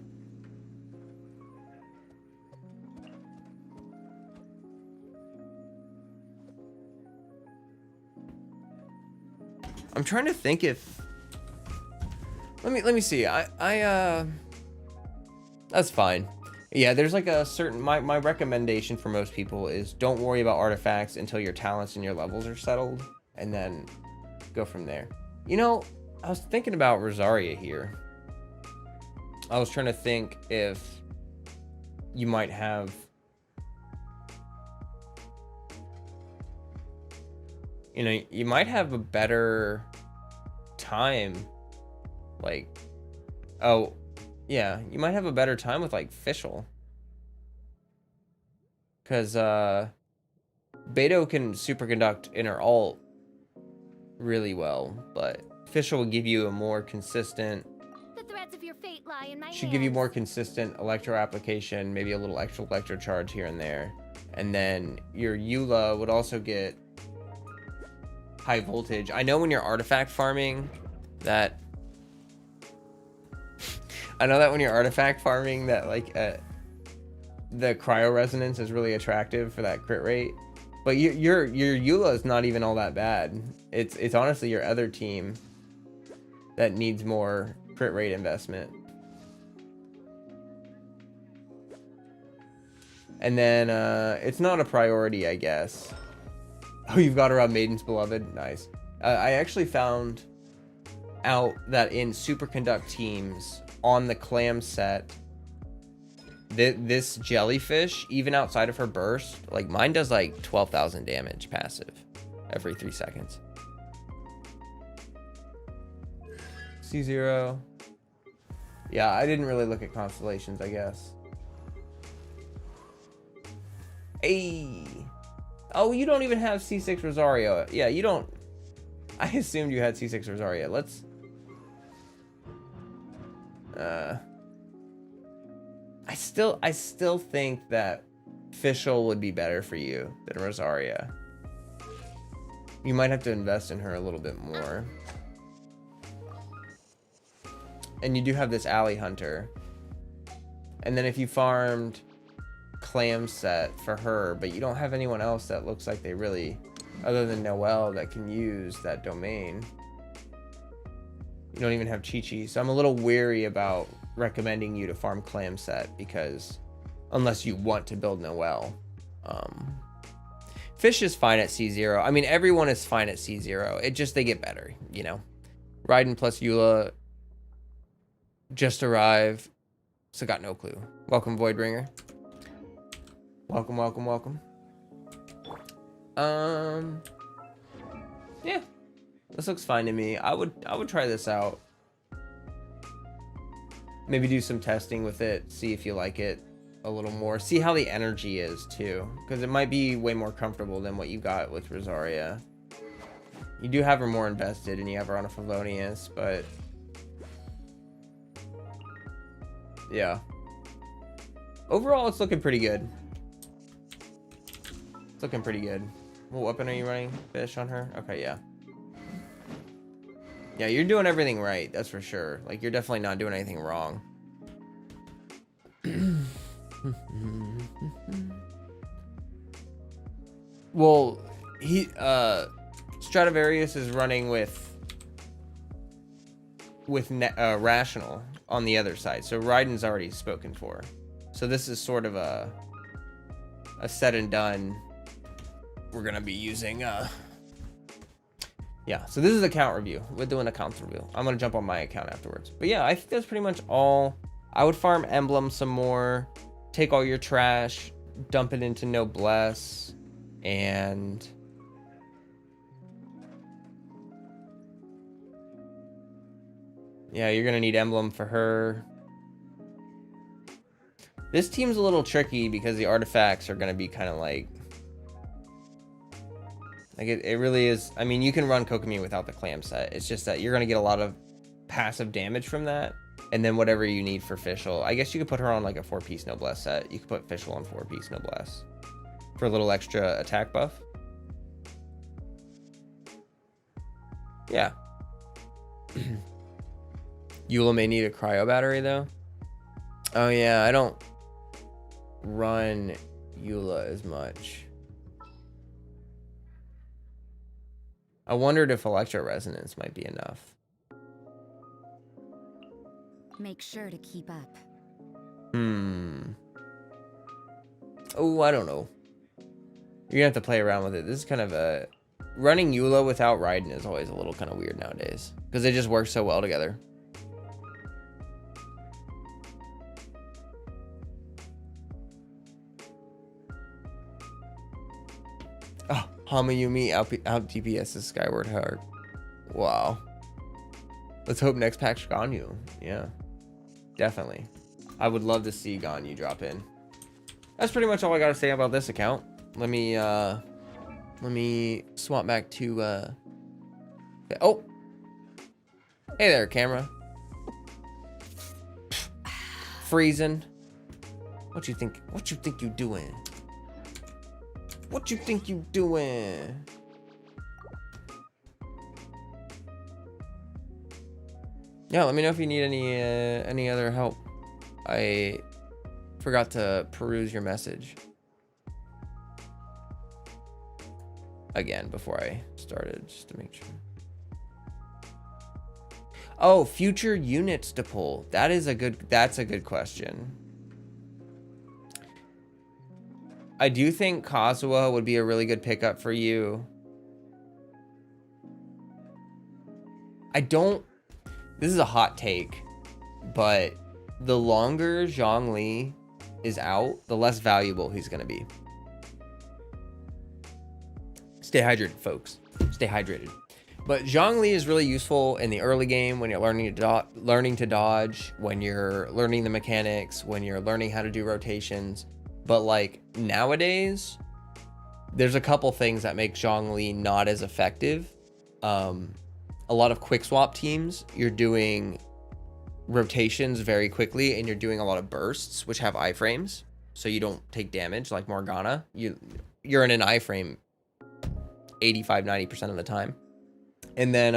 Speaker 1: I'm trying to think if let me see. That's fine. Yeah, there's like a certain my recommendation for most people is don't worry about artifacts until your talents and your levels are settled, and then go from there. You know, I was thinking about Rosaria here. I was trying to think if you might have you might have a better time, like, oh yeah, you might have a better time with like Fischl, because Beto can superconduct inner alt really well, but Fischl will give you a more consistent,
Speaker 3: The threads of your fate lie in my
Speaker 1: should give you
Speaker 3: hands.
Speaker 1: more consistent electro application, maybe a little extra electro charge here and there, and then your Eula would also get high voltage. I know when you're artifact farming that like the cryo resonance is really attractive for that crit rate, but your Eula is not even all that bad. It's honestly your other team that needs more crit rate investment. And then it's not a priority, I guess. Oh, you've got her on Maiden's Beloved. Nice. I actually found out that in superconduct teams on the clam set, this jellyfish, even outside of her burst, like mine does like 12,000 damage passive every 3 seconds. C0. Yeah, I didn't really look at constellations, I guess. Hey. Oh, you don't even have C6 Rosario. Yeah, you don't. I assumed you had C6 Rosario. Let's. I still think that Fischl would be better for you than Rosaria. You might have to invest in her a little bit more. And you do have this Alley Hunter. And then if you farmed Clam set for her, but you don't have anyone else that looks like they really, other than Noelle, that can use that domain. You don't even have Chi-Chi, so I'm a little weary about recommending you to farm Clam set, because unless you want to build Noelle. Fish is fine at C0. I mean, everyone is fine at C0. It just, they get better, you know. Raiden plus Eula just arrived, so got no clue. Welcome, Voidbringer. Welcome, welcome, welcome. Yeah, this looks fine to me. I would try this out. Maybe do some testing with it, see if you like it a little more. See how the energy is too, because it might be way more comfortable than what you got with Rosaria. You do have her more invested, and you have her on a Favonius, but yeah. Overall, it's looking pretty good. It's looking pretty good. What weapon are you running? Fish on her? Okay, yeah. Yeah, you're doing everything right, that's for sure. Like, you're definitely not doing anything wrong. Well, Stradivarius is running with Rational on the other side. So Raiden's already spoken for. So this is sort of a said and done. We're going to be using yeah, so this is account review. We're doing account review. I'm going to jump on my account afterwards. But yeah, I think that's pretty much all. I would farm emblems some more. Take all your trash. Dump it into Noblesse. And yeah, you're going to need emblem for her. This team's a little tricky because the artifacts are going to be kind of like it really is. I mean, you can run Kokomi without the clam set. It's just that you're going to get a lot of passive damage from that. And then whatever you need for Fischl. I guess you could put her on like a 4-piece Noblesse set. You could put Fischl on 4-piece Noblesse for a little extra attack buff. Yeah. Eula may need a cryo battery though. Oh yeah, I don't run Eula as much. I wondered if Electro Resonance might be enough.
Speaker 4: Make sure to keep up.
Speaker 1: Oh, I don't know. You're gonna have to play around with it. This is kind of a... Running Eula without Raiden is always a little kind of weird nowadays. Because they just work so well together. Oh, Hamayumi out DPS is Skyward Heart. Wow. Let's hope next pack's Ganyu. Yeah. Definitely. I would love to see Ganyu drop in. That's pretty much all I gotta say about this account. Let me swap back to oh. Hey there, camera. Freezing. What you think you doing? What you think you doing? Yeah, let me know if you need any other help. I forgot to peruse your message again before I started, just to make sure. Oh, future units to pull. That's a good question. I do think Kazuha would be a really good pickup for you. This is a hot take, but the longer Zhongli is out, the less valuable he's going to be. Stay hydrated, folks. Stay hydrated. But Zhongli is really useful in the early game when you're learning to dodge, when you're learning the mechanics, when you're learning how to do rotations. But like nowadays, there's a couple things that make Zhongli not as effective. A lot of quick swap teams, you're doing rotations very quickly and you're doing a lot of bursts, which have iframes, so you don't take damage like Morgana. You're in an iframe 85-90% of the time. And then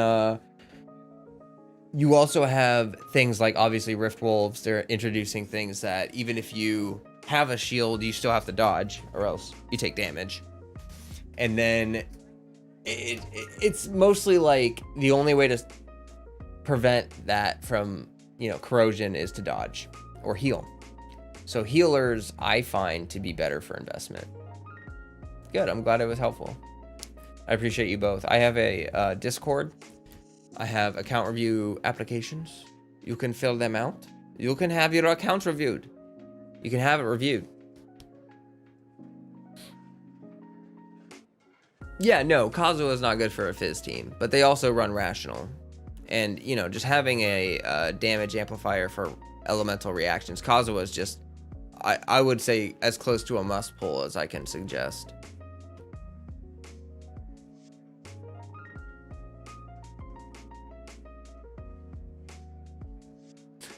Speaker 1: you also have things like obviously Rift Wolves. They're introducing things that even if you have a shield, you still have to dodge or else you take damage. And then it's mostly like the only way to prevent that from, corrosion is to dodge or heal. So healers I find to be better for investment. Good, I'm glad it was helpful. I appreciate you both. I have a Discord. I have account review applications. You can fill them out. You can have your account reviewed. You can have it reviewed. Yeah, no, Kazuha is not good for a Fizz team, but they also run Rational. And, just having a damage amplifier for elemental reactions, Kazuha is just, I would say, as close to a must pull as I can suggest.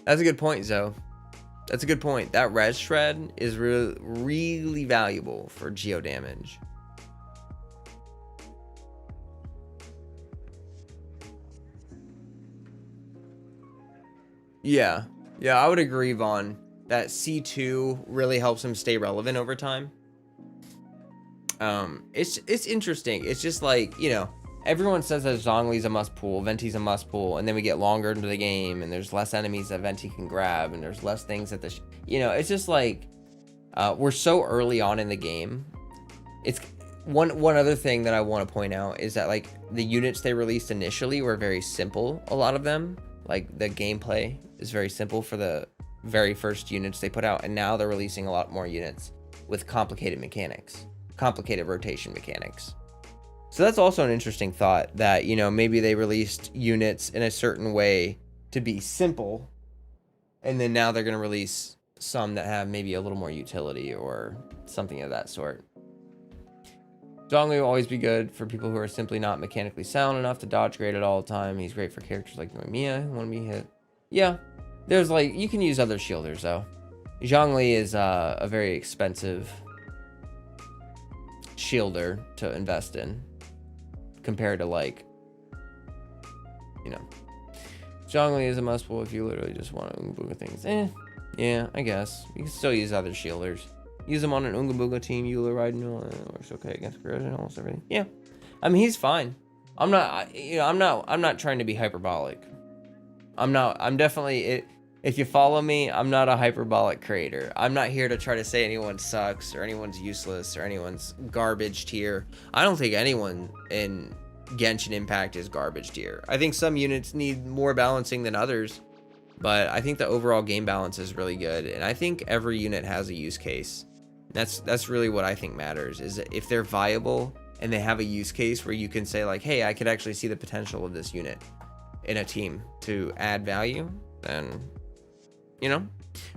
Speaker 1: That's a good point, Zoe. That's a good point. That res shred is really valuable for geo damage. Yeah, I would agree, Vaughn. That C2 really helps him stay relevant over time. It's interesting. It's just like, you know, everyone says that Zhongli's a must pull, Venti's a must pull, and then we get longer into the game, and there's less enemies that Venti can grab, and there's less things that you know, it's just like, we're so early on in the game. It's one other thing that I want to point out is that, like, the units they released initially were very simple. A lot of them, like, the gameplay is very simple for the very first units they put out, and now they're releasing a lot more units with complicated mechanics, complicated rotation mechanics. So that's also an interesting thought, that, you know, maybe they released units in a certain way to be simple, and then now they're going to release some that have maybe a little more utility or something of that sort. Zhongli will always be good for people who are simply not mechanically sound enough to dodge great at all the time. He's great for characters like Mia who want to be hit. Yeah, there's, like, you can use other shielders though. Zhongli is a very expensive shielder to invest in compared to, like, you know, Zhongli is a must pull if you literally just want to Unga things. Yeah, I guess you can still use other shielders. Use him on an Unga Bunga team. Eula riding works okay against corrosion, almost everything. Yeah, I mean, he's fine. I'm not trying to be hyperbolic. I'm definitely, if you follow me, I'm not a hyperbolic creator. I'm not here to try to say anyone sucks or anyone's useless or anyone's garbage tier. I don't think anyone in Genshin Impact is garbage tier. I think some units need more balancing than others, but I think the overall game balance is really good, and I think every unit has a use case. That's really what I think matters, is if they're viable and they have a use case where you can say, like, hey, I could actually see the potential of this unit in a team to add value, then, you know,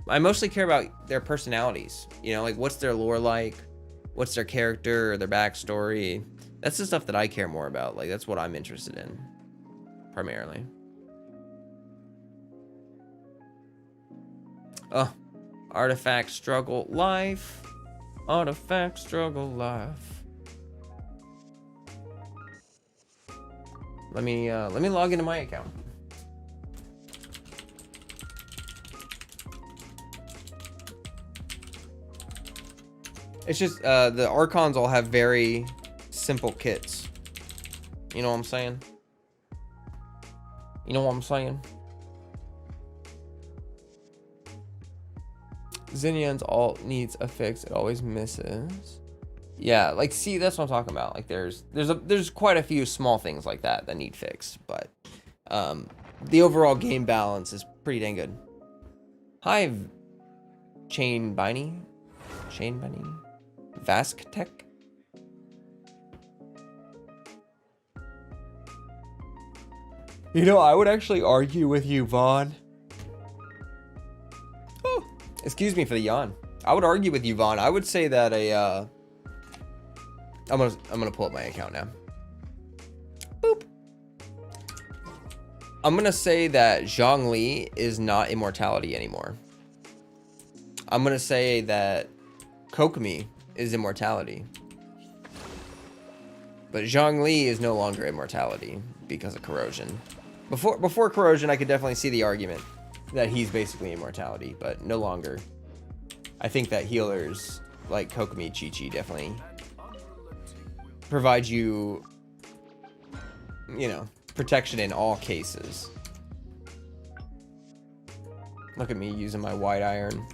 Speaker 1: I mostly care about their personalities, you know, like, what's their lore like, what's their character or their backstory. That's the stuff that I care more about. Like, that's what I'm interested in primarily. Oh, artifact struggle life. Artifact struggle life. Let me log into my account. It's just the Archons all have very simple kits. You know what I'm saying? You know what I'm saying? Xinyan's alt needs a fix. It always misses. Yeah, like, see, that's what I'm talking about. Like, there's quite a few small things like that that need fixed, but the overall game balance is pretty dang good. Hi, Chain Bunny, Vask Tech. You know, I would actually argue with you, Vaughn. Oh, excuse me for the yawn. I would argue with you, Vaughn. I would say that I'm gonna pull up my account now. Boop. I'm gonna say that Zhongli is not immortality anymore. I'm gonna say that Kokomi is immortality. But Zhongli is no longer immortality because of corrosion. Before corrosion, I could definitely see the argument that he's basically immortality, but no longer. I think that healers like Kokomi Chi-Chi definitely provide you, you know, protection in all cases. Look at me using my white iron.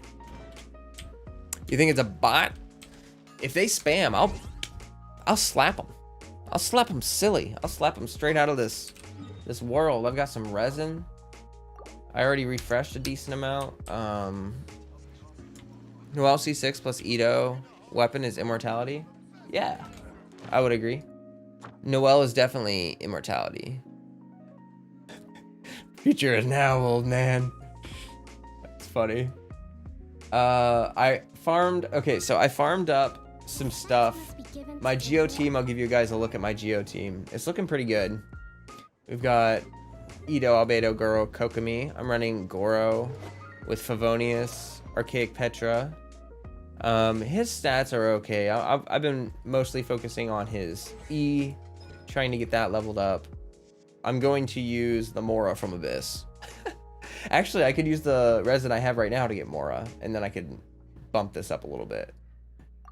Speaker 1: You think it's a bot? If they spam, I'll slap them. I'll slap them silly. I'll slap them straight out of this world. I've got some resin. I already refreshed a decent amount. Noelle C6 plus Ito weapon is immortality. Yeah, I would agree. Noelle is definitely immortality. Future is now, old man. That's funny. I farmed up some stuff. My Geo team, I'll give you guys a look at my Geo team. It's looking pretty good. We've got Edo, Albedo, Goro, Kokomi. I'm running Goro with Favonius, Archaic Petra. His stats are okay. I've been mostly focusing on his E, trying to get that leveled up. I'm going to use the Mora from Abyss. Actually, I could use the resin I have right now to get Mora, and then I could bump this up a little bit.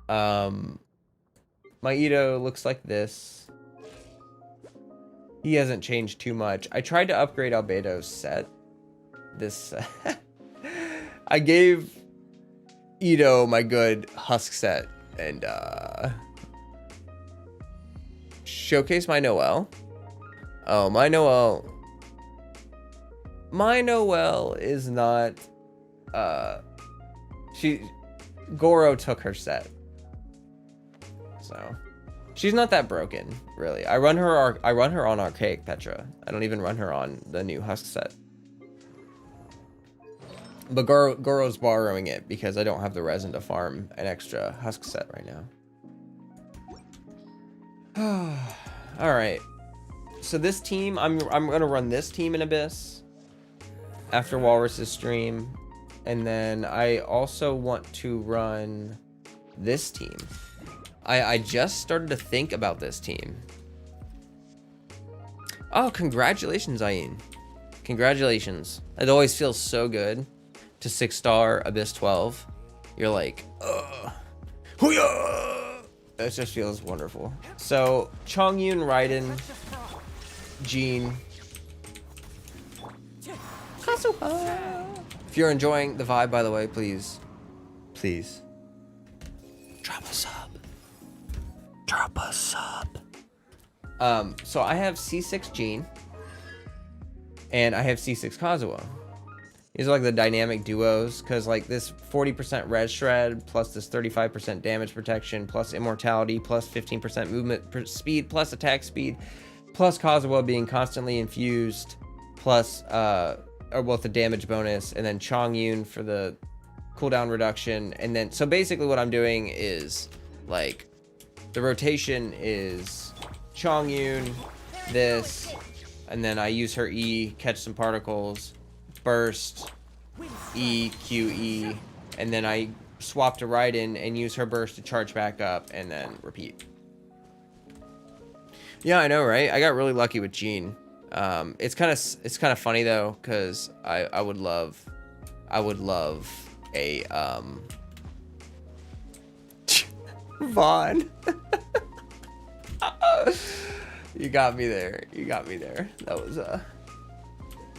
Speaker 1: My Edo looks like this. He hasn't changed too much. I tried to upgrade Albedo's set. This I gave Edo my good Husk set and showcase my Noelle. Oh, my Noelle is not Goro took her set. So she's not that broken, really. I run her on Archaic Petra. I don't even run her on the new Husk set. But Goro's borrowing it because I don't have the resin to farm an extra Husk set right now. All right. So this team, I'm gonna run this team in Abyss after Walrus's stream, and then I also want to run this team. I just started to think about this team. Oh, congratulations, Ayin. Congratulations. It always feels so good to 6-star Abyss 12. You're like, ugh. Hoo-yah! It just feels wonderful. So, Chongyun, Raiden, Jean. If you're enjoying the vibe, by the way, please drop a sub. Drop a sub. So I have C6 Jean, and I have C6 Kazuha. These are like the dynamic duos, because like this 40% res shred, plus this 35% damage protection, plus immortality, plus 15% movement speed, plus attack speed, plus Kazuha being constantly infused, plus or both the damage bonus, and then Chongyun for the cooldown reduction. And then so basically what I'm doing is like the rotation is Chongyun, this, and then I use her E, catch some particles, burst, E, Q, E, and then I swap to Raiden and use her burst to charge back up, and then repeat. Yeah, I know, right? I got really lucky with Jean. It's kind of funny though, because I would love a Vaughn. You got me there. You got me there. That was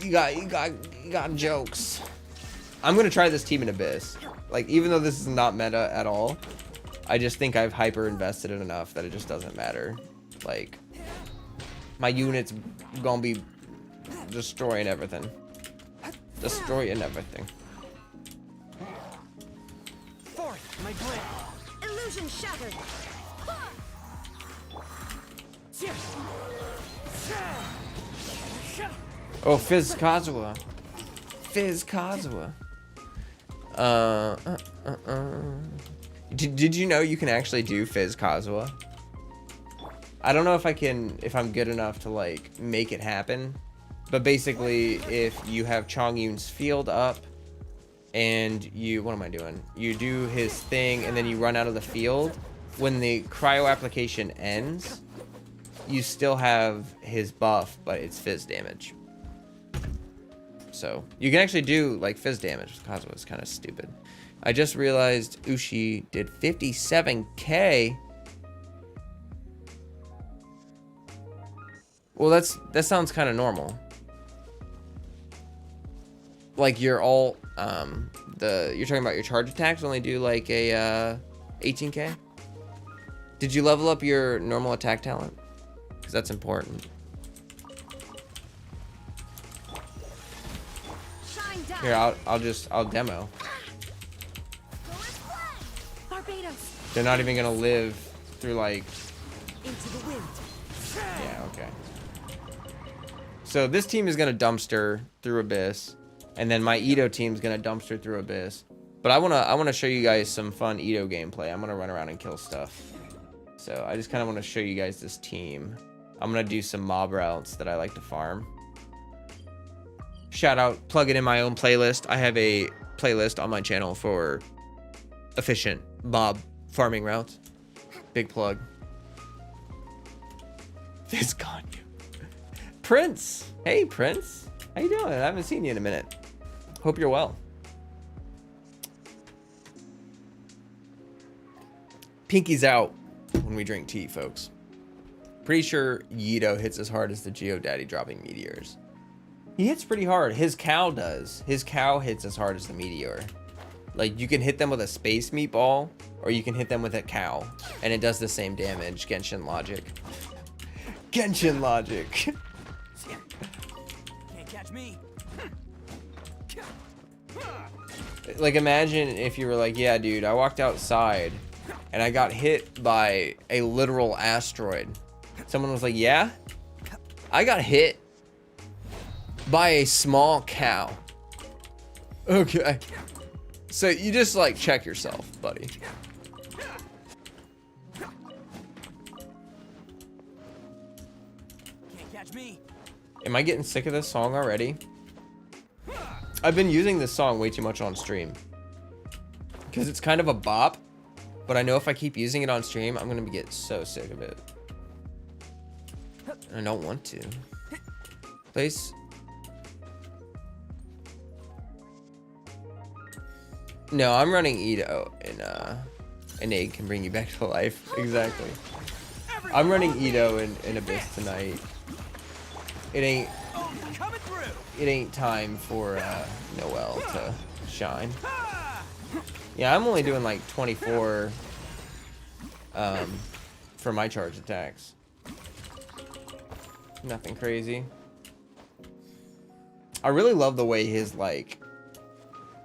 Speaker 1: you got jokes. I'm gonna try this team in Abyss. Like, even though this is not meta at all, I just think I've hyper invested it enough that it just doesn't matter. Like, my unit's gonna be destroying everything. Destroying everything.
Speaker 2: Forth, my blade.
Speaker 3: Illusion shattered.
Speaker 1: Oh, Fizz Kazuha. Fizz Kazuha. Did you know you can actually do Fizz Kazuha? I don't know if I'm good enough to like make it happen, but basically if you have Chongyun's field up and what am I doing? You do his thing and then you run out of the field, when the cryo application ends, you still have his buff, but it's fizz damage. So you can actually do like fizz damage with Kazuha. It's kind of stupid. I just realized Ushi did 57k. Well, that sounds kind of normal. Like your ult, you're talking about your charge attacks only do like a 18k. Did you level up your normal attack talent? Because that's important. Here, I'll demo.
Speaker 3: Barbados.
Speaker 1: They're not even gonna live through like.
Speaker 3: Into the wind.
Speaker 1: Yeah, okay. So this team is gonna dumpster through Abyss, and then my Edo team's gonna dumpster through Abyss. But I wanna show you guys some fun Edo gameplay. I'm gonna run around and kill stuff. So I just kind of want to show you guys this team. I'm gonna do some mob routes that I like to farm. Shout out, plug it in my own playlist. I have a playlist on my channel for efficient mob farming routes. Big plug. This gone you. Prince. Hey, Prince. How you doing? I haven't seen you in a minute. Hope you're well. Pinky's out when we drink tea, folks. Pretty sure Yido hits as hard as the Geodaddy dropping meteors. He hits pretty hard. His cow does. His cow hits as hard as the meteor. Like, you can hit them with a space meatball, or you can hit them with a cow, and it does the same damage. Genshin logic. Genshin logic.
Speaker 2: Can't catch me.
Speaker 1: Like, imagine if you were like, yeah, dude, I walked outside, and I got hit by a literal asteroid. Someone was like, yeah? I got hit by a small cow. Okay. So you just like check yourself, buddy.
Speaker 2: Can't catch me.
Speaker 1: Am I getting sick of this song already? I've been using this song way too much on stream. Because it's kind of a bop. But I know if I keep using it on stream, I'm going to get so sick of it. I don't want to. Place. No, I'm running Edo, and an egg can bring you back to life. Exactly. I'm running Edo in Abyss tonight. It ain't time for Noelle to shine. Yeah, I'm only doing like 24 for my charge attacks. Nothing crazy. I really love the way his like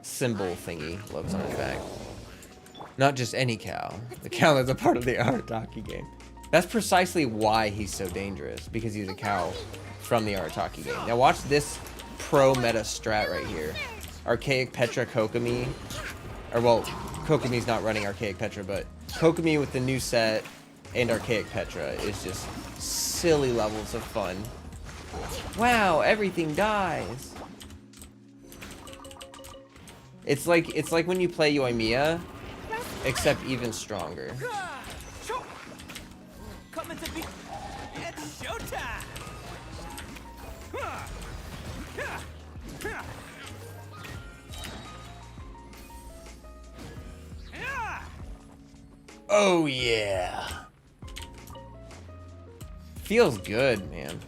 Speaker 1: symbol thingy lives on his back. Not just any cow. The cow that's a part of the Arataki game. That's precisely why he's so dangerous, because he's a cow from the Arataki game. Now watch this pro meta strat right here. Archaic Petra Kokomi. Or well, Kokomi's not running Archaic Petra, but Kokomi with the new set and Archaic Petra is just silly levels of fun. Wow, everything dies. It's like when you play Yoimiya, except even stronger.
Speaker 2: Coming to be. It's showtime.
Speaker 1: Oh yeah. Feels good, man.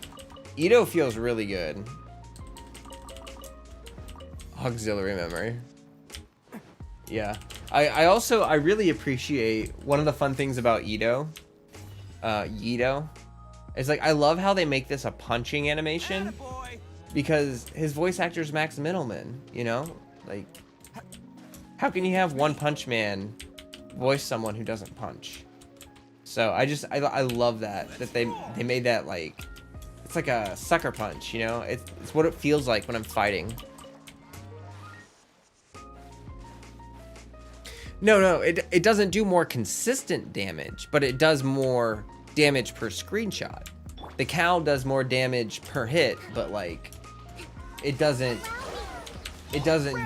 Speaker 1: Edo feels really good. Auxiliary memory. Yeah. I really appreciate one of the fun things about Edo. Yido. Is like I love how they make this a punching animation. Because his voice actor is Max Middleman, you know? Like, how can you have One Punch Man voice someone who doesn't punch? So I love that they made that like, it's like a sucker punch, you know? It's what it feels like when I'm fighting. No, it doesn't do more consistent damage, but it does more damage per screenshot. The cow does more damage per hit, but like, it doesn't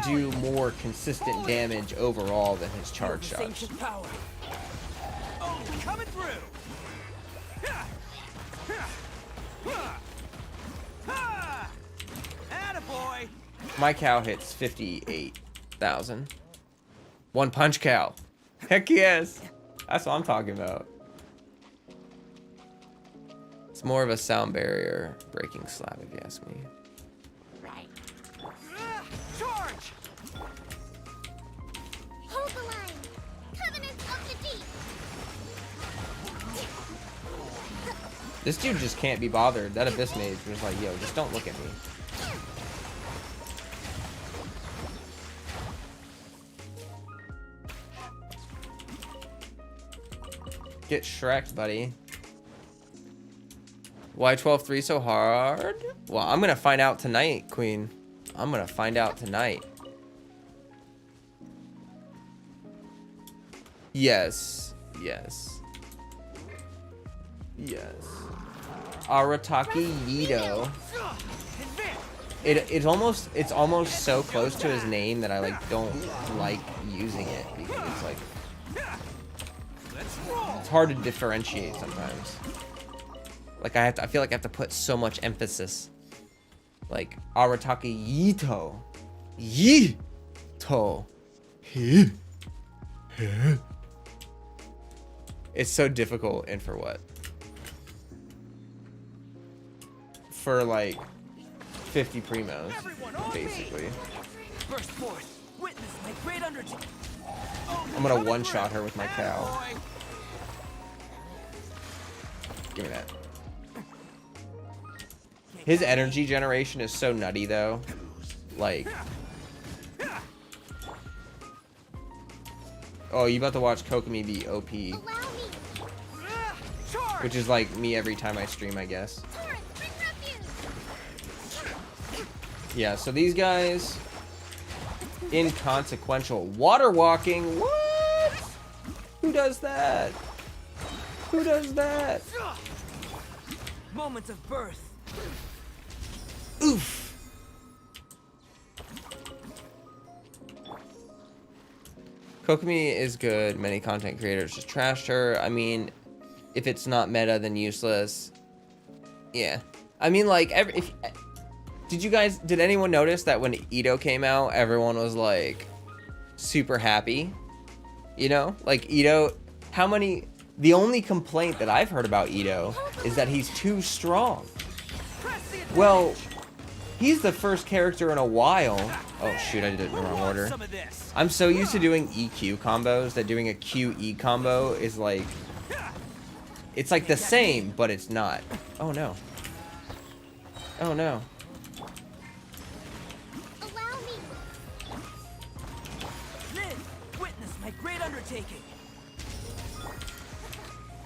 Speaker 1: do more consistent damage overall than his charge shots.
Speaker 2: Oh, coming through. Attaboy.
Speaker 1: My cow hits 58,000. One punch cow. Heck yes. That's what I'm talking about. It's more of a sound barrier breaking slab, if you ask me.
Speaker 2: Charge!
Speaker 3: Hold the line. Covenants of the deep.
Speaker 1: This dude just can't be bothered. That Abyss Mage was like, yo, just don't look at me. Get Shrek'd, buddy. Why 12-3 so hard? Well, I'm gonna find out tonight, Queen. I'm gonna find out tonight. Yes. Yes. Yes. Arataki Yido. it's almost so close to his name that I like don't like using it because it's like it's hard to differentiate sometimes. Like I feel like I have to put so much emphasis. Like Arataki Yito. Yito. It's so difficult, and for what? For like 50 primos, basically.
Speaker 2: Burst forth. Witness my great undertaking.
Speaker 1: I'm gonna one-shot her with my cow. Give me that. His energy generation is so nutty though. Like, oh, you about to watch Kokomi be OP,
Speaker 3: Allow me.
Speaker 1: which is like me every time I stream, I guess.
Speaker 3: Torrent, bring refuge.
Speaker 1: Yeah, so these guys, inconsequential. Water walking, what? Who does that? Who does that?
Speaker 2: Moments of birth.
Speaker 1: Oof. Kokomi is good. Many content creators just trashed her. I mean, if it's not meta, then useless. Yeah. I mean, like, did anyone notice that when Ito came out, everyone was like super happy? You know, like Ito, the only complaint that I've heard about Ito is that he's too strong. Well, he's the first character in a while. Oh shoot, I did it in the wrong order. I'm so used to doing EQ combos that doing a QE combo is like, it's like the same, but it's not. Oh no. Oh no.
Speaker 3: Allow me.
Speaker 2: Live. Witness my great undertaking.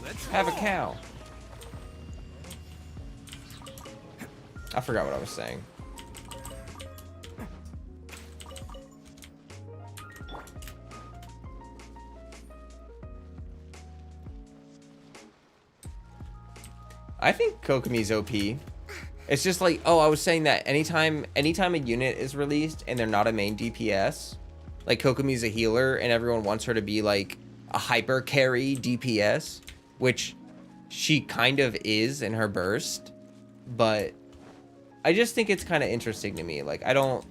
Speaker 2: Let's
Speaker 1: Have a
Speaker 2: roll.
Speaker 1: cow. I forgot what I was saying. I think Kokomi's OP. It's just like, oh, I was saying that anytime a unit is released and they're not a main DPS, like Kokomi's a healer and everyone wants her to be like a hyper carry DPS, which she kind of is in her burst, but I just think it's kind of interesting to me. Like I don't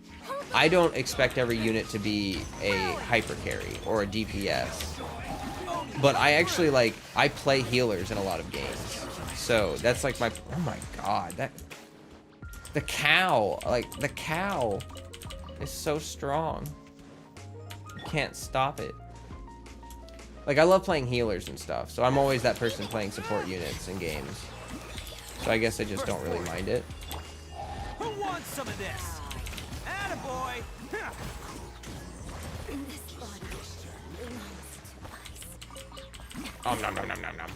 Speaker 1: expect every unit to be a hyper carry or a DPS, but I actually I play healers in a lot of games. So that's like oh my god, the cow is so strong. You can't stop it. Like I love playing healers and stuff, so I'm always that person playing support units in games. So I guess I just don't really mind it.
Speaker 2: Who wants some of this? Attaboy!
Speaker 3: This body belongs to us.
Speaker 1: Oh, nom nom nom nom nom.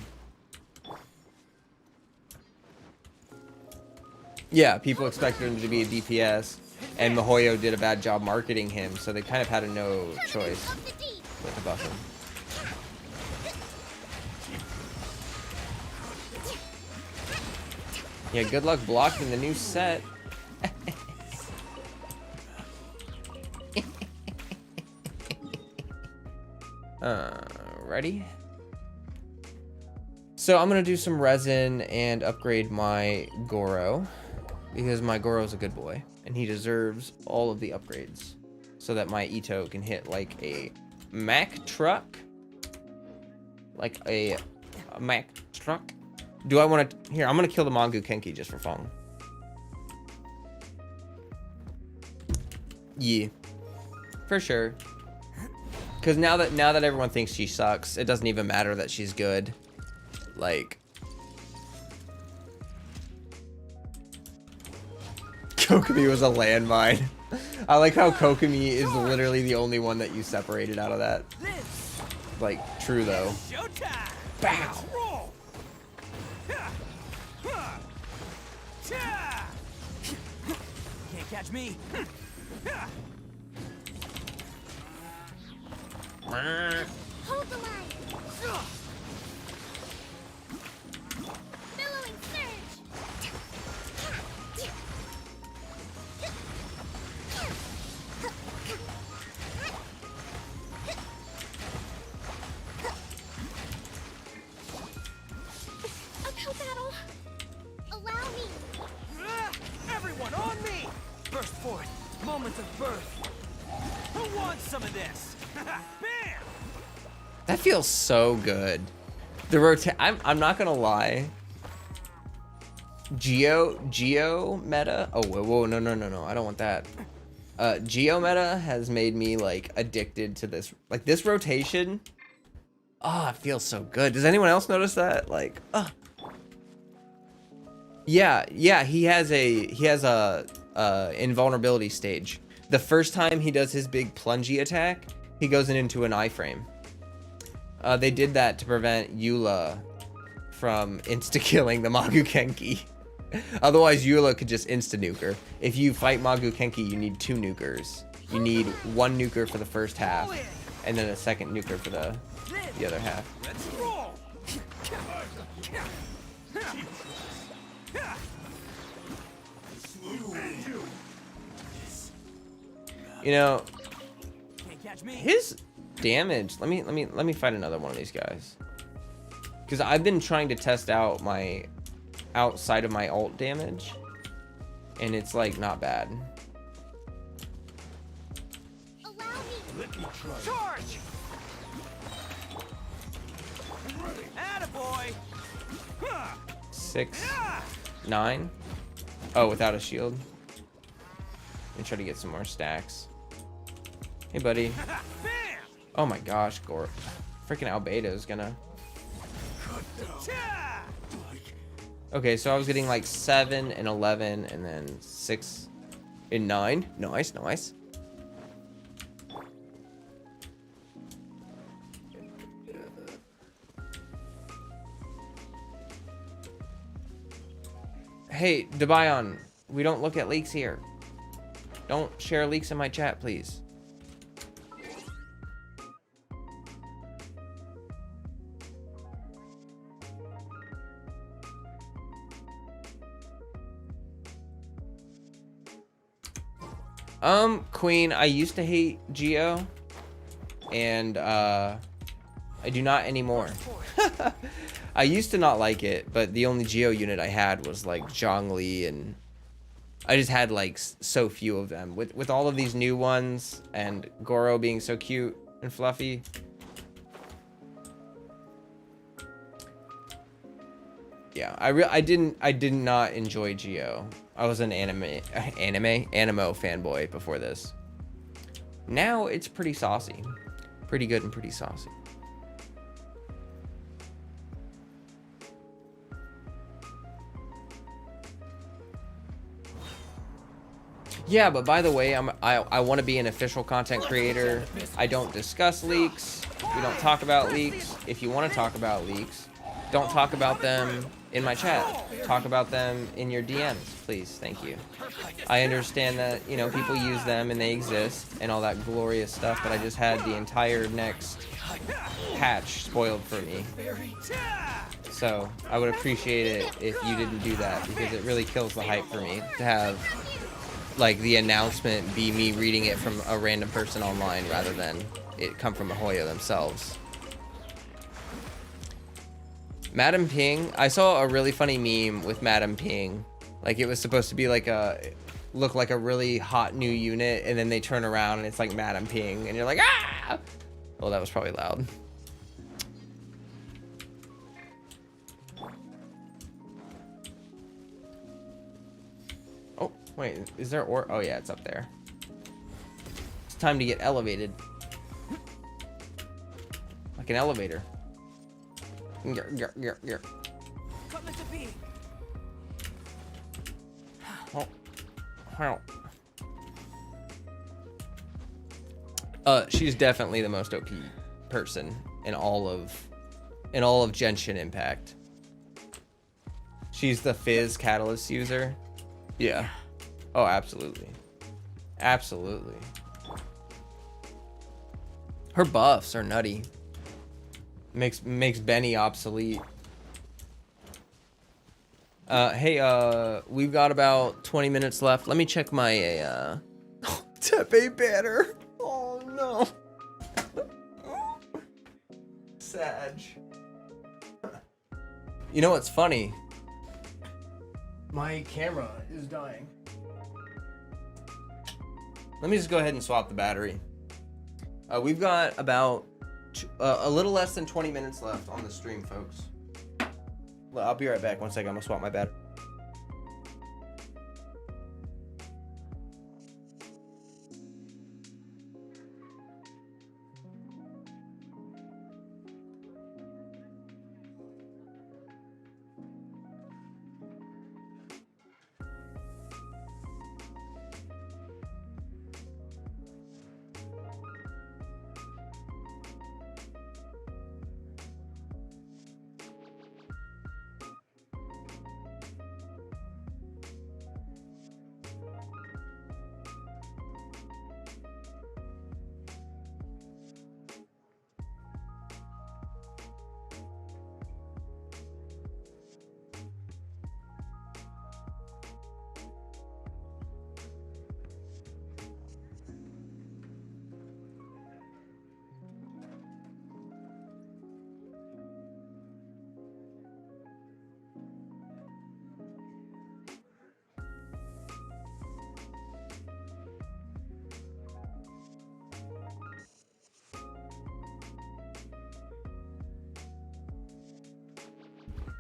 Speaker 1: Yeah, people expected him to be a DPS, and Mihoyo did a bad job marketing him, so they kind of had no choice
Speaker 3: Of the deep.
Speaker 1: but to buff him. Yeah, good luck blocking the new set. Ready? So I'm gonna do some resin and upgrade my Goro, because my Goro's a good boy and he deserves all of the upgrades so that my Ito can hit like a Mack truck. Like a Mack truck. Do I want to? Here, I'm gonna kill the Mongu Kenki just for fun. Yeah, for sure. Because now that everyone thinks she sucks, it doesn't even matter that she's good. Like, Kokomi was a landmine. I like how Kokomi is literally the only one that you separated out of that.
Speaker 2: This.
Speaker 1: Like, true though.
Speaker 2: Showtime.
Speaker 1: Bow.
Speaker 2: Let's roll. Ha. Ha. Cha. Can't catch me. Ha.
Speaker 3: Hold the line. Billowing surge.
Speaker 2: Moment of birth. Who wants some of this? Bam!
Speaker 1: That feels so good. I'm not gonna lie. Geo meta. Oh whoa, no. I don't want that. Geo meta has made me like addicted to this. Like this rotation. Oh, it feels so good. Does anyone else notice that? Like, yeah. He has a invulnerability stage. The first time he does his big plungy attack, he goes into an iframe. They did that to prevent Eula from insta-killing the Magu-Kenki. Otherwise, Eula could just insta-nuke her. If you fight Magu-Kenki, you need 2 nukers. You need 1 nuker for the first half, and then a second nuker for the other half.
Speaker 2: Let's roll.
Speaker 1: You know,
Speaker 2: Can't catch me.
Speaker 1: his damage. Let me fight another one of these guys. Because I've been trying to test out my outside of my ult damage, and it's like not bad.
Speaker 3: Allow me.
Speaker 2: Charge! Attaboy!
Speaker 1: 6, 9. Oh, without a shield. Let me try to get some more stacks. Hey, buddy.
Speaker 2: Bam!
Speaker 1: Oh my gosh, Gore. Freaking Albedo's gonna.
Speaker 2: Cha!
Speaker 1: Okay, so I was getting like 7 and 11, and then 6 and 9. Nice. Hey, Debayon, we don't look at leaks here. Don't share leaks in my chat, please. Queen, I used to hate Geo, and I do not anymore. I used to not like it, but the only Geo unit I had was like Zhongli, and I just had like so few of them. With all of these new ones and Goro being so cute and fluffy. Yeah, I did not enjoy Geo. I was an Animo fanboy before this. Now it's pretty saucy. Pretty good and pretty saucy. Yeah, but by the way, I want to be an official content creator. I don't discuss leaks. We don't talk about leaks. If you want to talk about leaks, don't talk about them in my chat. Talk about them in your DMs, please. Thank you. I understand that, you know, people use them and they exist and all that glorious stuff, but I just had the entire next patch spoiled for me. So I would appreciate it if you didn't do that, because it really kills the hype for me to have like the announcement be me reading it from a random person online rather than it come from Mihoyo themselves. Madam Ping, I saw a really funny meme with Madam Ping. Like it was supposed to be like look like a really hot new unit, and then they turn around and it's like Madam Ping, and you're like, ah! Oh, that was probably loud. Oh, wait, is there or? Oh yeah, it's up there. It's time to get elevated. Like an elevator.
Speaker 2: Cutlass of beam.
Speaker 1: She's definitely the most OP person in all of Genshin Impact. She's the Fizz catalyst user. Yeah. Oh, absolutely. Absolutely. Her buffs are nutty. Makes Benny obsolete. Hey, we've got about 20 minutes left. Let me check my Tepe banner. Oh no. Sag. You know what's funny? My camera is dying. Let me just go ahead and swap the battery. We've got about a little less than 20 minutes left on the stream, folks. Well, I'll be right back. 1 second. I'm gonna swap my battery.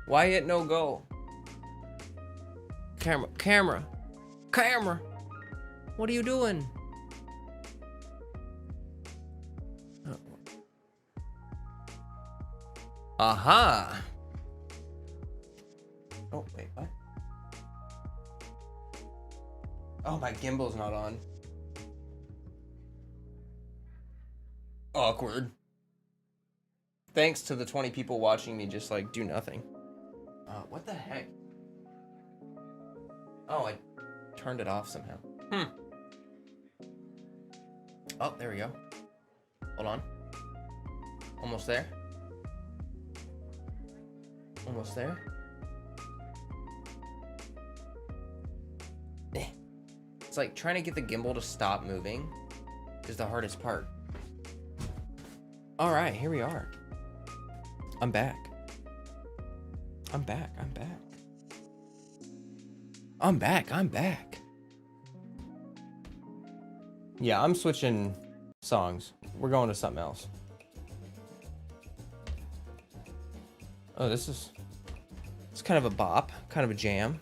Speaker 1: Wyatt, no go. Camera. What are you doing? Oh. Aha. Oh, wait, what? Oh, my gimbal's not on. Awkward. Thanks to the 20 people watching me just like do nothing. What the heck? Oh, I turned it off somehow. Oh, there we go. Hold on. Almost there. Almost there. It's like trying to get the gimbal to stop moving is the hardest part. All right, here we are. I'm back. Yeah, I'm switching songs. We're going to something else. Oh, it's kind of a bop, kind of a jam.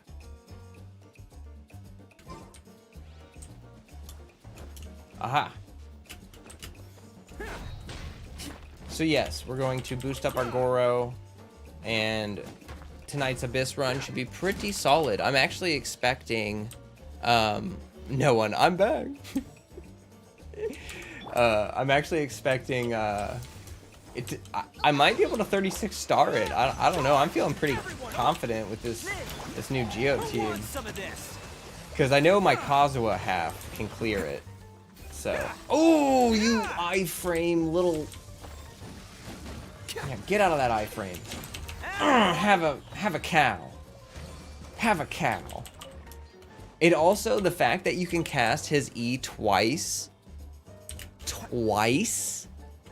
Speaker 1: Aha. So yes, we're going to boost up our Goro, and tonight's Abyss run should be pretty solid. I'm actually expecting no one. I'm back. I'm actually expecting it. I might be able to 36 star it. I don't know. I'm feeling pretty confident with this new Geo team, because I know my Kazuha half can clear it. So, oh, you iframe little. Yeah, get out of that iframe. Have a cow. Have a cow. It also, the fact that you can cast his E twice